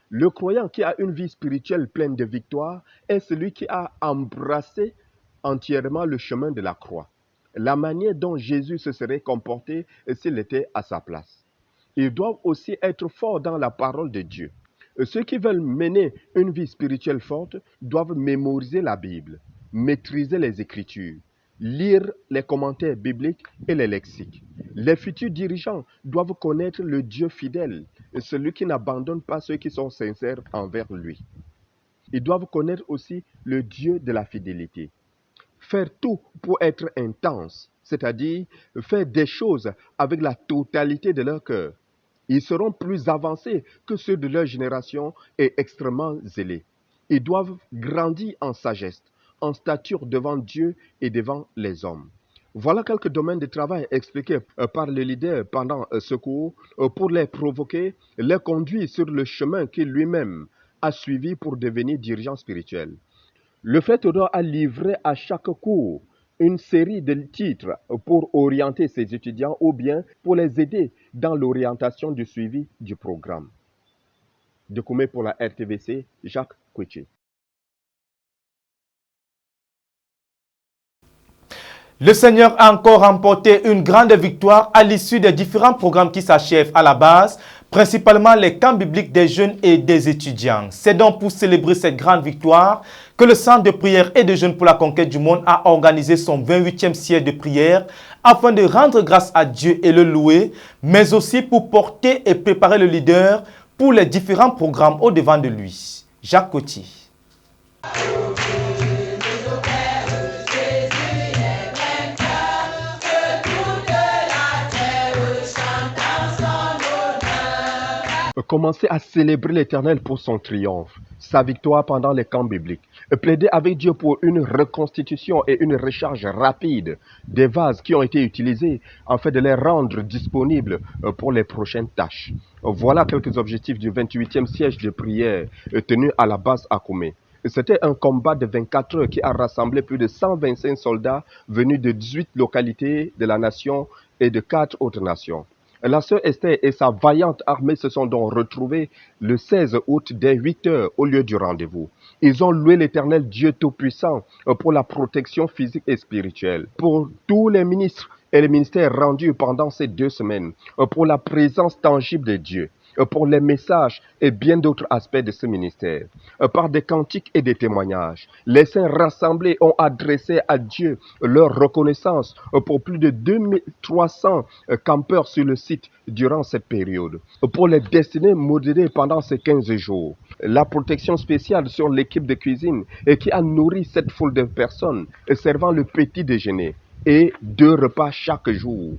Le croyant qui a une vie spirituelle pleine de victoires est celui qui a embrassé entièrement le chemin de la croix, la manière dont Jésus se serait comporté s'il était à sa place. Ils doivent aussi être forts dans la parole de Dieu. Ceux qui veulent mener une vie spirituelle forte doivent mémoriser la Bible, maîtriser les Écritures, lire les commentaires bibliques et les lexiques. Les futurs dirigeants doivent connaître le Dieu fidèle, celui qui n'abandonne pas ceux qui sont sincères envers lui. Ils doivent connaître aussi le Dieu de la fidélité. Faire tout pour être intense, c'est-à-dire faire des choses avec la totalité de leur cœur. Ils seront plus avancés que ceux de leur génération et extrêmement zélés. Ils doivent grandir en sagesse, en stature devant Dieu et devant les hommes. Voilà quelques domaines de travail expliqués par le leader pendant ce cours pour les provoquer, les conduire sur le chemin qu'il lui-même a suivi pour devenir dirigeant spirituel. Le frère Théodore a livré à chaque cours une série de titres pour orienter ses étudiants ou bien pour les aider dans l'orientation du suivi du programme. De Koumé pour la RTVC, Jacques Kouichi. Le Seigneur a encore remporté une grande victoire à l'issue des différents programmes qui s'achèvent à la base, principalement les camps bibliques des jeunes et des étudiants. C'est donc pour célébrer cette grande victoire que le Centre de prière et de jeunes pour la conquête du monde a organisé son 28e siège de prière afin de rendre grâce à Dieu et le louer, mais aussi pour porter et préparer le leader pour les différents programmes au devant de lui. Jacques Coty. Commencer à célébrer l'Éternel pour son triomphe, sa victoire pendant les camps bibliques. Plaider avec Dieu pour une reconstitution et une recharge rapide des vases qui ont été utilisés afin de les rendre disponibles pour les prochaines tâches. Voilà quelques objectifs du 28e siège de prière tenu à la base à Koumé. C'était un combat de 24 heures qui a rassemblé plus de 125 soldats venus de 18 localités de la nation et de 4 autres nations. La sœur Esther et sa vaillante armée se sont donc retrouvés le 16 août dès 8 heures au lieu du rendez-vous. Ils ont loué l'Éternel Dieu Tout-Puissant pour la protection physique et spirituelle, pour tous les ministres et les ministères rendus pendant ces 2 semaines, pour la présence tangible de Dieu, pour les messages et bien d'autres aspects de ce ministère. Par des cantiques et des témoignages, les saints rassemblés ont adressé à Dieu leur reconnaissance pour plus de 2300 campeurs sur le site durant cette période, pour les destinées modérées pendant ces 15 jours. La protection spéciale sur l'équipe de cuisine qui a nourri cette foule de personnes servant le petit déjeuner et 2 repas chaque jour.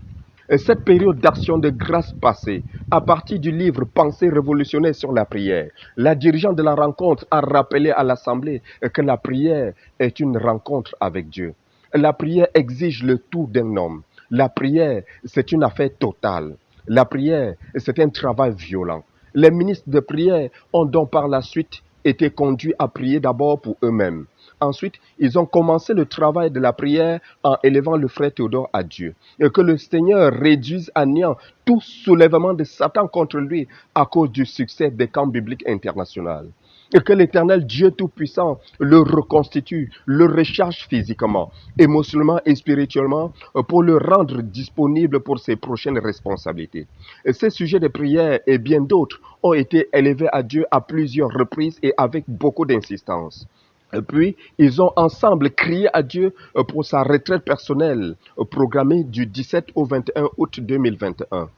Cette période d'action de grâce passée, à partir du livre Pensée révolutionnaire sur la prière, la dirigeante de la rencontre a rappelé à l'Assemblée que la prière est une rencontre avec Dieu. La prière exige le tout d'un homme. La prière, c'est une affaire totale. La prière, c'est un travail violent. Les ministres de prière ont donc par la suite été conduits à prier d'abord pour eux-mêmes, Ensuite, ils ont commencé le travail de la prière en élevant le frère Théodore à Dieu. Et que le Seigneur réduise à néant tout soulèvement de Satan contre lui à cause du succès des camps bibliques internationaux. Et que l'Éternel Dieu Tout-Puissant le reconstitue, le recharge physiquement, émotionnellement et spirituellement pour le rendre disponible pour ses prochaines responsabilités. Et ces sujets de prière et bien d'autres ont été élevés à Dieu à plusieurs reprises et avec beaucoup d'insistance. Et puis, ils ont ensemble crié à Dieu pour sa retraite personnelle programmée du 17 au 21 août 2021.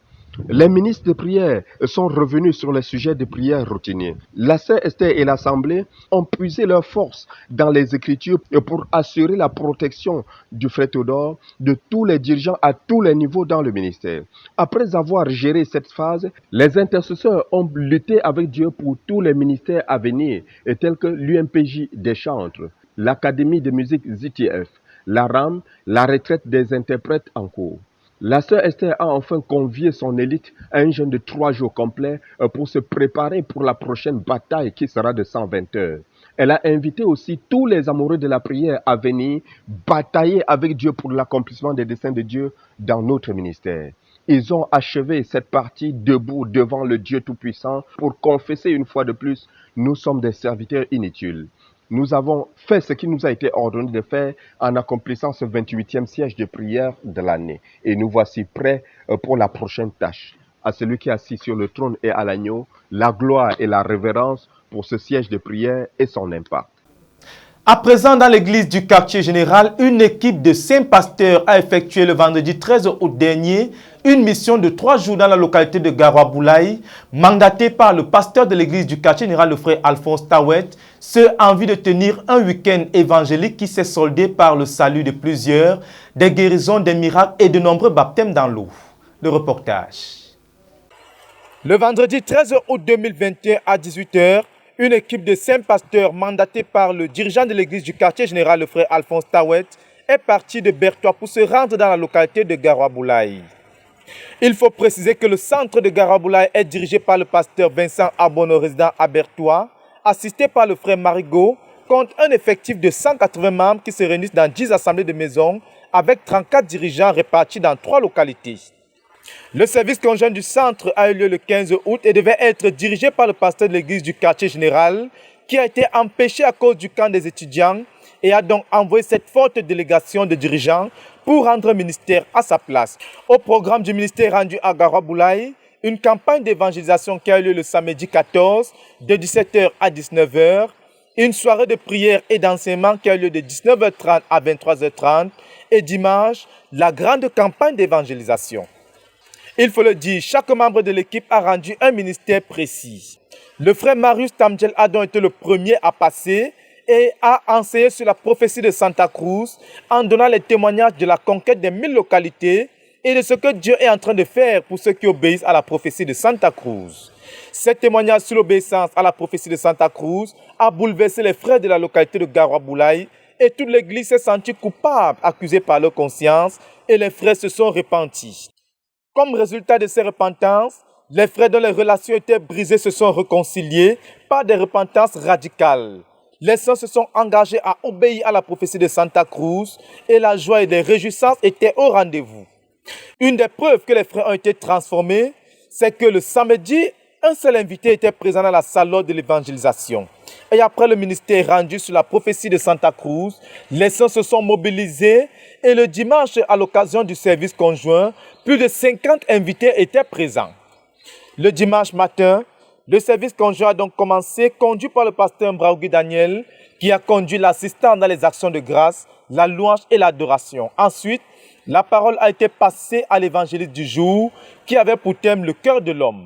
Les ministres de prière sont revenus sur les sujets de prière routiniers. La sœur Esther et l'Assemblée ont puisé leurs forces dans les Écritures pour assurer la protection du frère Théodore, de tous les dirigeants à tous les niveaux dans le ministère. Après avoir géré cette phase, les intercesseurs ont lutté avec Dieu pour tous les ministères à venir, tels que l'UMPJ des chantres, l'Académie de musique ZTF, la RAM, la retraite des interprètes en cours. La sœur Esther a enfin convié son élite à un jeûne de 3 jours complets pour se préparer pour la prochaine bataille qui sera de 120 heures. Elle a invité aussi tous les amoureux de la prière à venir batailler avec Dieu pour l'accomplissement des desseins de Dieu dans notre ministère. Ils ont achevé cette partie debout devant le Dieu Tout-Puissant pour confesser une fois de plus, nous sommes des serviteurs inutiles. Nous avons fait ce qui nous a été ordonné de faire en accomplissant ce 28e siège de prière de l'année. Et nous voici prêts pour la prochaine tâche. À celui qui est assis sur le trône et à l'agneau, la gloire et la révérence pour ce siège de prière et son impact. À présent, dans l'église du quartier général, une équipe de 5 pasteurs a effectué le vendredi 13 août dernier une mission de 3 jours dans la localité de Garoua-Boulaye, mandatée par le pasteur de l'église du quartier général, le frère Alphonse Tawet, ce en vue de tenir un week-end évangélique qui s'est soldé par le salut de plusieurs, des guérisons, des miracles et de nombreux baptêmes dans l'eau. Le reportage. Le vendredi 13 août 2021 à 18 h, une équipe de 5 pasteurs mandatés par le dirigeant de l'église du quartier général, le frère Alphonse Tawet, est parti de Bertois pour se rendre dans la localité de Garoua-Boulaye. Il faut préciser que le centre de Garoua-Boulaye est dirigé par le pasteur Vincent Abono, résident à Bertois, assisté par le frère Marigot, compte un effectif de 180 membres qui se réunissent dans 10 assemblées de maisons avec 34 dirigeants répartis dans 3 localités. Le service conjoint du centre a eu lieu le 15 août et devait être dirigé par le pasteur de l'église du quartier général qui a été empêché à cause du camp des étudiants et a donc envoyé cette forte délégation de dirigeants pour rendre ministère à sa place. Au programme du ministère rendu à Garoua-Boulaye, une campagne d'évangélisation qui a eu lieu le samedi 14 de 17 h à 19 h, une soirée de prière et d'enseignement qui a eu lieu de 19 h 30 à 23 h 30 et dimanche, la grande campagne d'évangélisation. Il faut le dire, chaque membre de l'équipe a rendu un ministère précis. Le frère Marius Tamdjel a donc été le premier à passer et a enseigné sur la prophétie de Santa Cruz en donnant les témoignages de la conquête des 1000 localités et de ce que Dieu est en train de faire pour ceux qui obéissent à la prophétie de Santa Cruz. Ces témoignages sur l'obéissance à la prophétie de Santa Cruz a bouleversé les frères de la localité de Garoua-Boulaye et toute l'église s'est sentie coupable, accusée par leur conscience, et les frères se sont repentis. Comme résultat de ces repentances, les frères dont les relations étaient brisées se sont réconciliés par des repentances radicales. Les saints se sont engagés à obéir à la prophétie de Santa Cruz et la joie et les réjouissances étaient au rendez-vous. Une des preuves que les frères ont été transformés, c'est que le samedi, un seul invité était présent dans la salle lors de l'évangélisation. Et après le ministère rendu sur la prophétie de Santa Cruz, les saints se sont mobilisés et le dimanche, à l'occasion du service conjoint, plus de 50 invités étaient présents. Le dimanche matin, le service conjoint a donc commencé, conduit par le pasteur Mbraougui Daniel, qui a conduit l'assistant dans les actions de grâce, la louange et l'adoration. Ensuite, la parole a été passée à l'évangéliste du jour, qui avait pour thème le cœur de l'homme.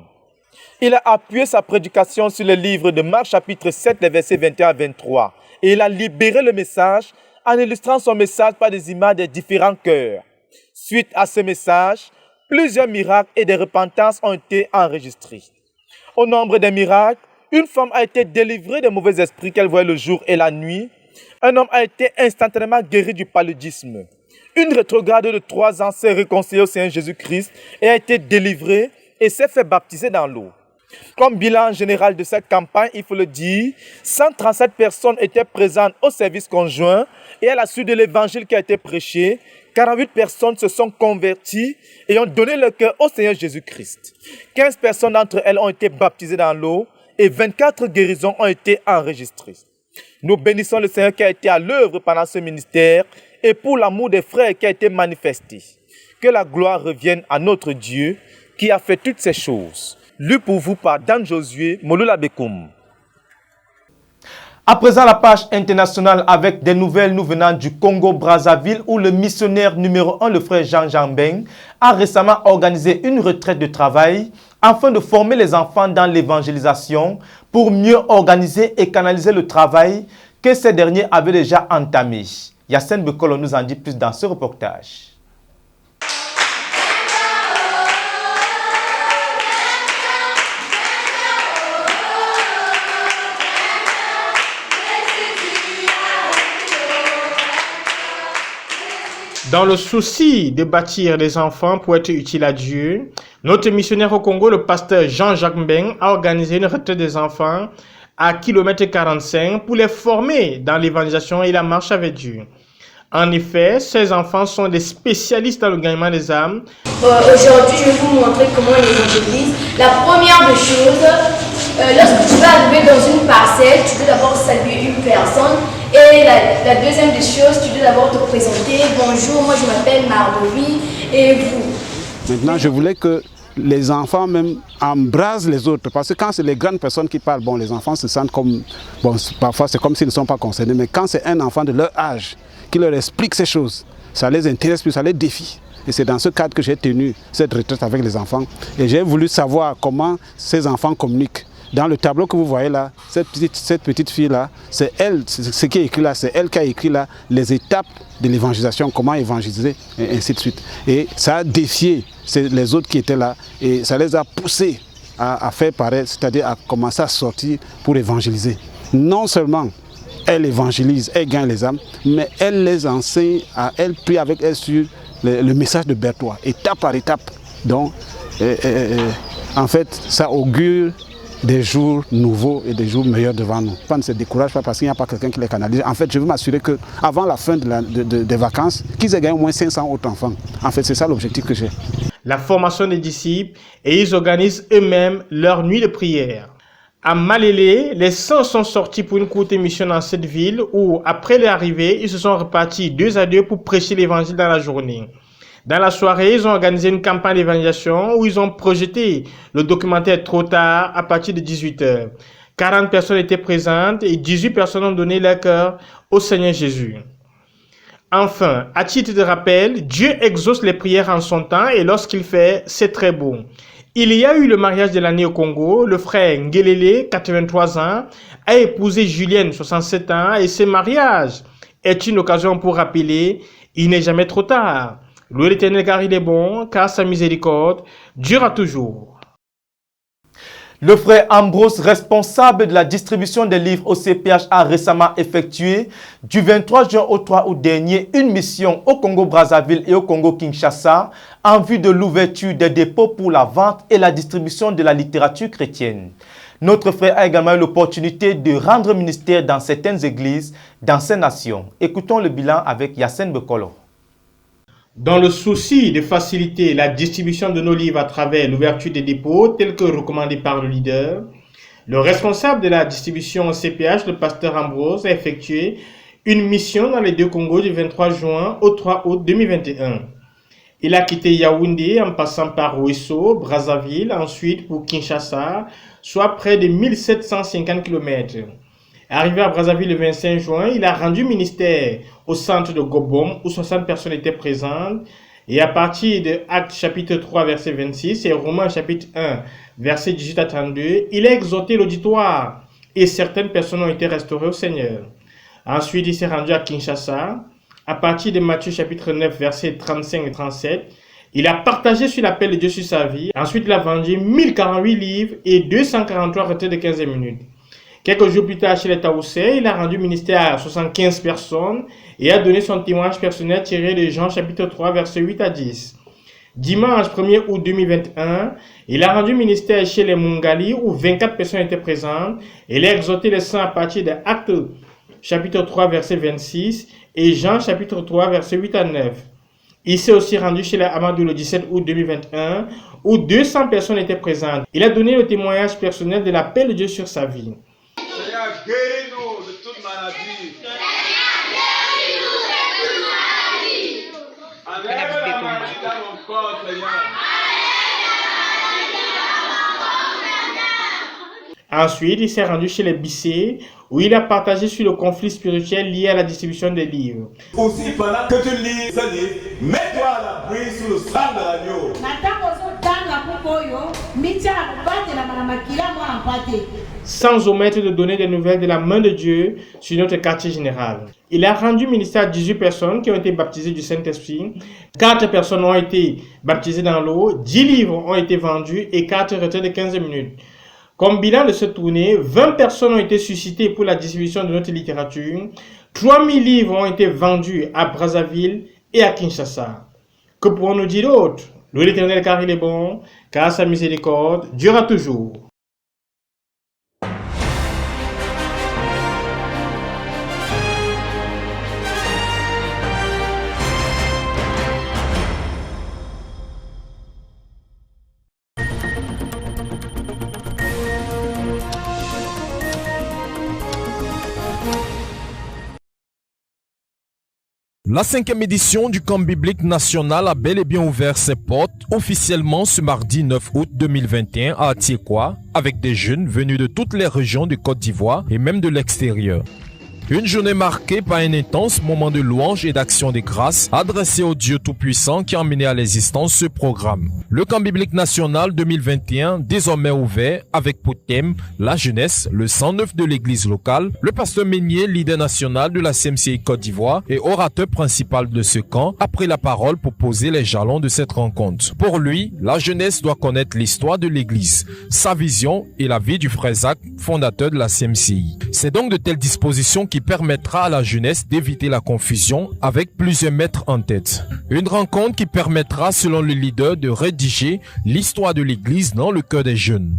Il a appuyé sa prédication sur le livre de Marc chapitre 7, les versets 21 à 23. Et il a libéré le message en illustrant son message par des images des différents cœurs. Suite à ce message, plusieurs miracles et des repentances ont été enregistrés. Au nombre des miracles, une femme a été délivrée des mauvais esprits qu'elle voyait le jour et la nuit. Un homme a été instantanément guéri du paludisme. Une rétrograde de 3 ans s'est réconciliée au Seigneur Jésus-Christ et a été délivrée et s'est fait baptiser dans l'eau. Comme bilan général de cette campagne, il faut le dire, 137 personnes étaient présentes au service conjoint et à la suite de l'évangile qui a été prêché, 48 personnes se sont converties et ont donné leur cœur au Seigneur Jésus-Christ. 15 personnes d'entre elles ont été baptisées dans l'eau et 24 guérisons ont été enregistrées. Nous bénissons le Seigneur qui a été à l'œuvre pendant ce ministère et pour l'amour des frères qui a été manifesté. Que la gloire revienne à notre Dieu qui a fait toutes ces choses. Lu pour vous par Dan Josué, Moloula Bekoum. À présent, la page internationale avec des nouvelles nous venant du Congo-Brazzaville où le missionnaire numéro 1, le frère Jean Jambeng, a récemment organisé une retraite de travail afin de former les enfants dans l'évangélisation pour mieux organiser et canaliser le travail que ces derniers avaient déjà entamé. Yassine Bekolo nous en dit plus dans ce reportage. Dans le souci de bâtir des enfants pour être utiles à Dieu, notre missionnaire au Congo, le pasteur Jean-Jacques Mbeng, a organisé une retraite des enfants à kilomètre 45 pour les former dans l'évangélisation et la marche avec Dieu. En effet, ces enfants sont des spécialistes dans le gagnement des âmes. Aujourd'hui, je vais vous montrer comment ils évangélisent. La première des choses, lorsque tu vas arriver dans une parcelle, tu dois d'abord saluer une personne. Et la deuxième des choses, tu dois d'abord te présenter. Bonjour, moi je m'appelle Mardovi et vous. Maintenant, je voulais que les enfants même embrassent les autres. Parce que quand c'est les grandes personnes qui parlent, bon, les enfants se sentent comme... Bon, parfois c'est comme s'ils ne sont pas concernés. Mais quand c'est un enfant de leur âge qui leur explique ces choses, ça les intéresse plus, ça les défie. Et c'est dans ce cadre que j'ai tenu cette retraite avec les enfants. Et j'ai voulu savoir comment ces enfants communiquent. Dans le tableau que vous voyez là, cette petite fille-là, c'est elle, ce qui est écrit là, c'est elle qui a écrit là les étapes de l'évangélisation, comment évangéliser, et ainsi de suite. Et ça a défié les autres qui étaient là, et ça les a poussés à faire pareil, c'est-à-dire à commencer à sortir pour évangéliser. Non seulement elle évangélise, elle gagne les âmes, mais elle les enseigne, elle prie avec elle sur le message de Berthois, étape par étape. Donc, en fait, ça augure des jours nouveaux et des jours meilleurs devant nous. On ne se décourage pas parce qu'il n'y a pas quelqu'un qui les canalise. En fait, je veux m'assurer qu'avant la fin des vacances, qu'ils aient gagné au moins 500 autres enfants. En fait, c'est ça l'objectif que j'ai. La formation des disciples, et ils organisent eux-mêmes leur nuit de prière. À Malélé, les 100 sont sortis pour une courte émission dans cette ville où, après leur arrivée, ils se sont repartis 2 à 2 pour prêcher l'évangile dans la journée. Dans la soirée, ils ont organisé une campagne d'évangélisation où ils ont projeté le documentaire Trop tard à partir de 18h. 40 personnes étaient présentes et 18 personnes ont donné leur cœur au Seigneur Jésus. Enfin, à titre de rappel, Dieu exauce les prières en son temps et lorsqu'il fait, c'est très beau. Il y a eu le mariage de l'année au Congo. Le frère Ngelele, 83 ans, a épousé Julienne, 67 ans et ce mariage est une occasion pour rappeler, il n'est jamais trop tard. Louez l'Éternel car il est bon, car sa miséricorde durera toujours. Le frère Ambrose, responsable de la distribution des livres au CPH, a récemment effectué du 23 juin au 3 août dernier une mission au Congo-Brazzaville et au Congo-Kinshasa en vue de l'ouverture des dépôts pour la vente et la distribution de la littérature chrétienne. Notre frère a également eu l'opportunité de rendre ministère dans certaines églises dans ces nations. Écoutons le bilan avec Yassine Bekolo. Dans le souci de faciliter la distribution de nos livres à travers l'ouverture des dépôts, tel que recommandé par le leader, le responsable de la distribution au CPH, le pasteur Ambrose, a effectué une mission dans les 2 Congos du 23 juin au 3 août 2021. Il a quitté Yaoundé en passant par Ouesso, Brazzaville, ensuite pour Kinshasa, soit près de 1750 km. Arrivé à Brazzaville le 25 juin, il a rendu ministère au centre de Gobom où 60 personnes étaient présentes et à partir de Actes chapitre 3 verset 26 et Romains chapitre 1 verset 18 à 32, il a exhorté l'auditoire et certaines personnes ont été restaurées au Seigneur. Ensuite, il s'est rendu à Kinshasa. À partir de Matthieu chapitre 9 verset 35 et 37, il a partagé sur l'appel de Dieu sur sa vie. Ensuite, il a vendu 1048 livres et 243 retraites de 15 minutes. Quelques jours plus tard, chez les Taoussais, il a rendu ministère à 75 personnes et a donné son témoignage personnel tiré de Jean chapitre 3, versets 8 à 10. Dimanche 1er août 2021, il a rendu ministère chez les Mungali où 24 personnes étaient présentes et il a exhorté les saints à partir de Actes chapitre 3 verset 26 et Jean chapitre 3 verset 8 à 9. Il s'est aussi rendu chez les Amadou le 17 août 2021 où 200 personnes étaient présentes. Il a donné le témoignage personnel de la paix de Dieu sur sa vie. Seigneur, guéris-nous de toute maladie. Enlève la maladie dans mon corps, Seigneur. Ensuite, il s'est rendu chez les Bissé, où il a partagé sur le conflit spirituel lié à la distribution des livres. Aussi, pendant que tu lis ce livre, mets-toi à l'abri sous le sang de l'agneau. Sans omettre de donner des nouvelles de la main de Dieu sur notre quartier général. Il a rendu ministère à 18 personnes qui ont été baptisées du Saint-Esprit. 4 personnes ont été baptisées dans l'eau, 10 livres ont été vendus et 4 retraits de 15 minutes. Comme bilan de cette tournée, 20 personnes ont été suscitées pour la distribution de notre littérature. 3000 livres ont été vendus à Brazzaville et à Kinshasa. Que pourrons-nous dire d'autre? Louez l'Éternel car il est bon, car sa miséricorde durera toujours. La 5e édition du camp biblique national a bel et bien ouvert ses portes officiellement ce mardi 9 août 2021 à Atiekwa avec des jeunes venus de toutes les régions de Côte d'Ivoire et même de l'extérieur. Une journée marquée par un intense moment de louange et d'action de grâce adressé au Dieu Tout-Puissant qui a emmené à l'existence ce programme. Le camp biblique national 2021, désormais ouvert avec pour thème la jeunesse, le 109 de l'église locale, le pasteur Meunier, leader national de la CMCI Côte d'Ivoire et orateur principal de ce camp, a pris la parole pour poser les jalons de cette rencontre. Pour lui, la jeunesse doit connaître l'histoire de l'église, sa vision et la vie du frère Zach, fondateur de la CMCI. C'est donc de telles dispositions qui permettra à la jeunesse d'éviter la confusion avec plusieurs maîtres en tête. Une rencontre qui permettra, selon le leader, de rédiger l'histoire de l'église dans le cœur des jeunes.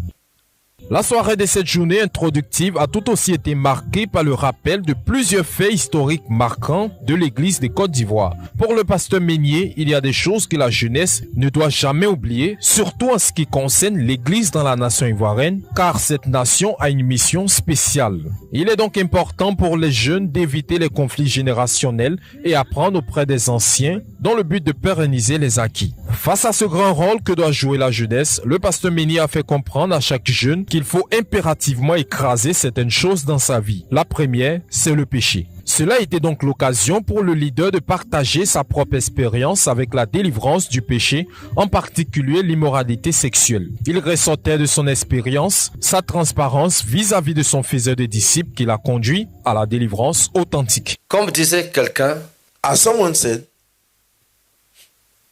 La soirée de cette journée introductive a tout aussi été marquée par le rappel de plusieurs faits historiques marquants de l'église de Côte d'Ivoire. Pour le pasteur Meunier, il y a des choses que la jeunesse ne doit jamais oublier, surtout en ce qui concerne l'église dans la nation ivoirienne, car cette nation a une mission spéciale. Il est donc important pour les jeunes d'éviter les conflits générationnels et apprendre auprès des anciens dans le but de pérenniser les acquis. Face à ce grand rôle que doit jouer la jeunesse, le pasteur Meunier a fait comprendre à chaque jeune qu'il faut impérativement écraser certaines choses dans sa vie. La première, c'est le péché. Cela a été donc l'occasion pour le leader de partager sa propre expérience avec la délivrance du péché, en particulier l'immoralité sexuelle. Il ressortait de son expérience sa transparence vis-à-vis de son faiseur de disciples qui l'a conduit à la délivrance authentique. Comme disait quelqu'un, as someone said,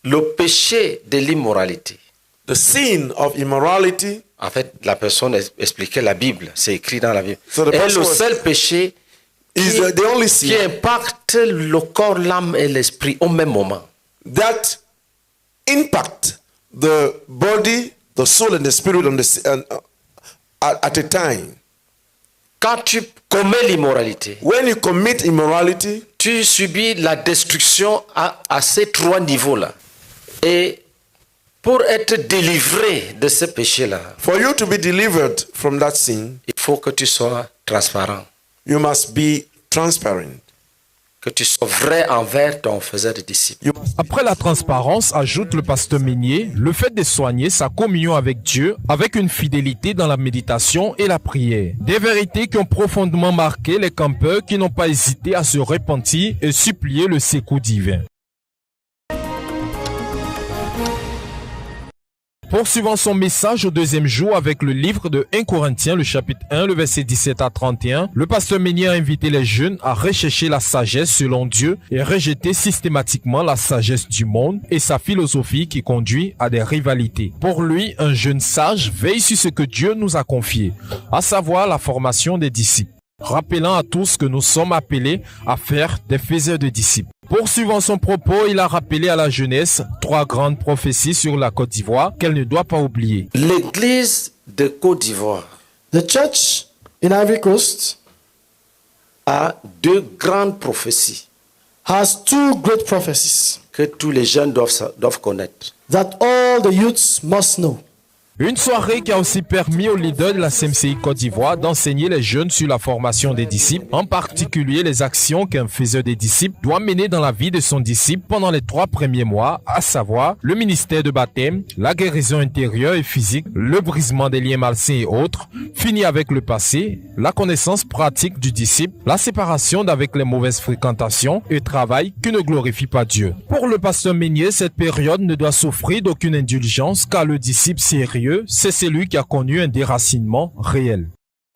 le péché de l'immoralité. The sin of immorality. En fait, la personne expliquait la Bible, c'est écrit dans la Bible. So est le seul péché qui impacte le corps, l'âme et l'esprit au même moment. That impact the body, the soul and the spirit at a time. Quand tu commets l'immoralité, when you commit immorality, tu subis la destruction à ces 3 niveaux-là. Et pour être délivré de ce péché-là, for you to be delivered from that sin, il faut que tu sois transparent. You must be transparent. Que tu sois vrai envers ton faiseur de disciples. Après la transparence, ajoute le pasteur Meunier, le fait de soigner sa communion avec Dieu avec une fidélité dans la méditation et la prière. Des vérités qui ont profondément marqué les campeurs qui n'ont pas hésité à se repentir et supplier le secours divin. Poursuivant son message au 2e jour avec le livre de 1 Corinthiens, le chapitre 1, le verset 17 à 31, le pasteur Meunier a invité les jeunes à rechercher la sagesse selon Dieu et rejeter systématiquement la sagesse du monde et sa philosophie qui conduit à des rivalités. Pour lui, un jeune sage veille sur ce que Dieu nous a confié, à savoir la formation des disciples. rappelant à tous que nous sommes appelés à faire des faiseurs de disciples. Poursuivant son propos, il a rappelé à la jeunesse 3 grandes prophéties sur la Côte d'Ivoire qu'elle ne doit pas oublier. L'église de Côte d'Ivoire, The church in Ivory Coast a 2 grandes prophéties has 2 great prophecies que tous les jeunes doivent connaître. that all the youths must know. Une soirée qui a aussi permis aux leaders de la CMCI Côte d'Ivoire d'enseigner les jeunes sur la formation des disciples, en particulier les actions qu'un faiseur des disciples doit mener dans la vie de son disciple pendant les 3 premiers mois, à savoir le ministère de baptême, la guérison intérieure et physique, le brisement des liens malsains et autres, fini avec le passé, la connaissance pratique du disciple, la séparation d'avec les mauvaises fréquentations et travail qui ne glorifie pas Dieu. Pour le pasteur Meunier, cette période ne doit souffrir d'aucune indulgence car le disciple sérieux, c'est celui qui a connu un déracinement réel.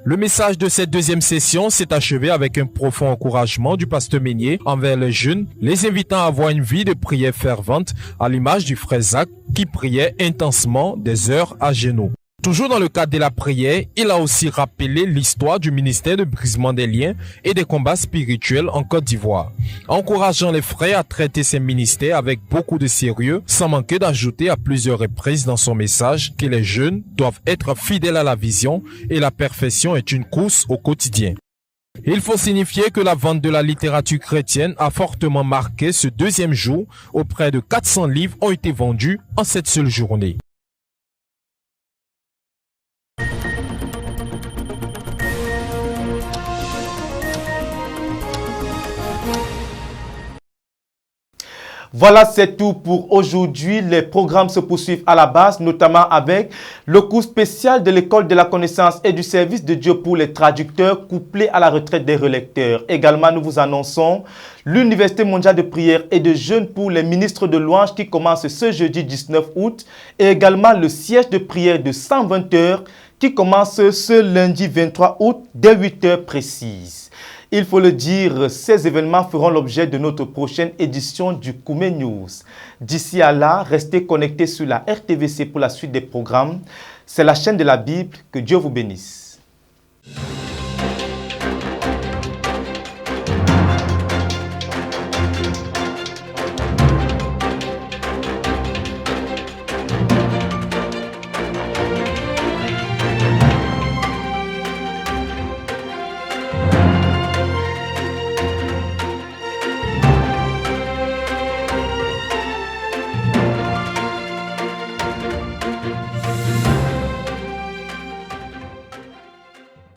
Le message de cette deuxième session s'est achevé avec un profond encouragement du pasteur Meunier envers les jeunes, les invitant à avoir une vie de prière fervente à l'image du frère Zach qui priait intensement des heures à genoux. Toujours dans le cadre de la prière, il a aussi rappelé l'histoire du ministère de brisement des liens et des combats spirituels en Côte d'Ivoire, encourageant les frères à traiter ces ministères avec beaucoup de sérieux, sans manquer d'ajouter à plusieurs reprises dans son message que les jeunes doivent être fidèles à la vision et la perfection est une course au quotidien. Il faut signifier que la vente de la littérature chrétienne a fortement marqué ce deuxième jour où près de 400 livres ont été vendus en cette seule journée. Voilà, c'est tout pour aujourd'hui. Les programmes se poursuivent à la base, notamment avec le cours spécial de l'école de la connaissance et du service de Dieu pour les traducteurs, couplé à la retraite des relecteurs. Également, nous vous annonçons l'Université mondiale de prière et de jeûne pour les ministres de louange qui commence ce jeudi 19 août et également le siège de prière de 120 heures qui commence ce lundi 23 août dès 8 heures précises. Il faut le dire, ces événements feront l'objet de notre prochaine édition du Koumé News. D'ici à là, restez connectés sur la RTVC pour la suite des programmes. C'est la chaîne de la Bible. Que Dieu vous bénisse.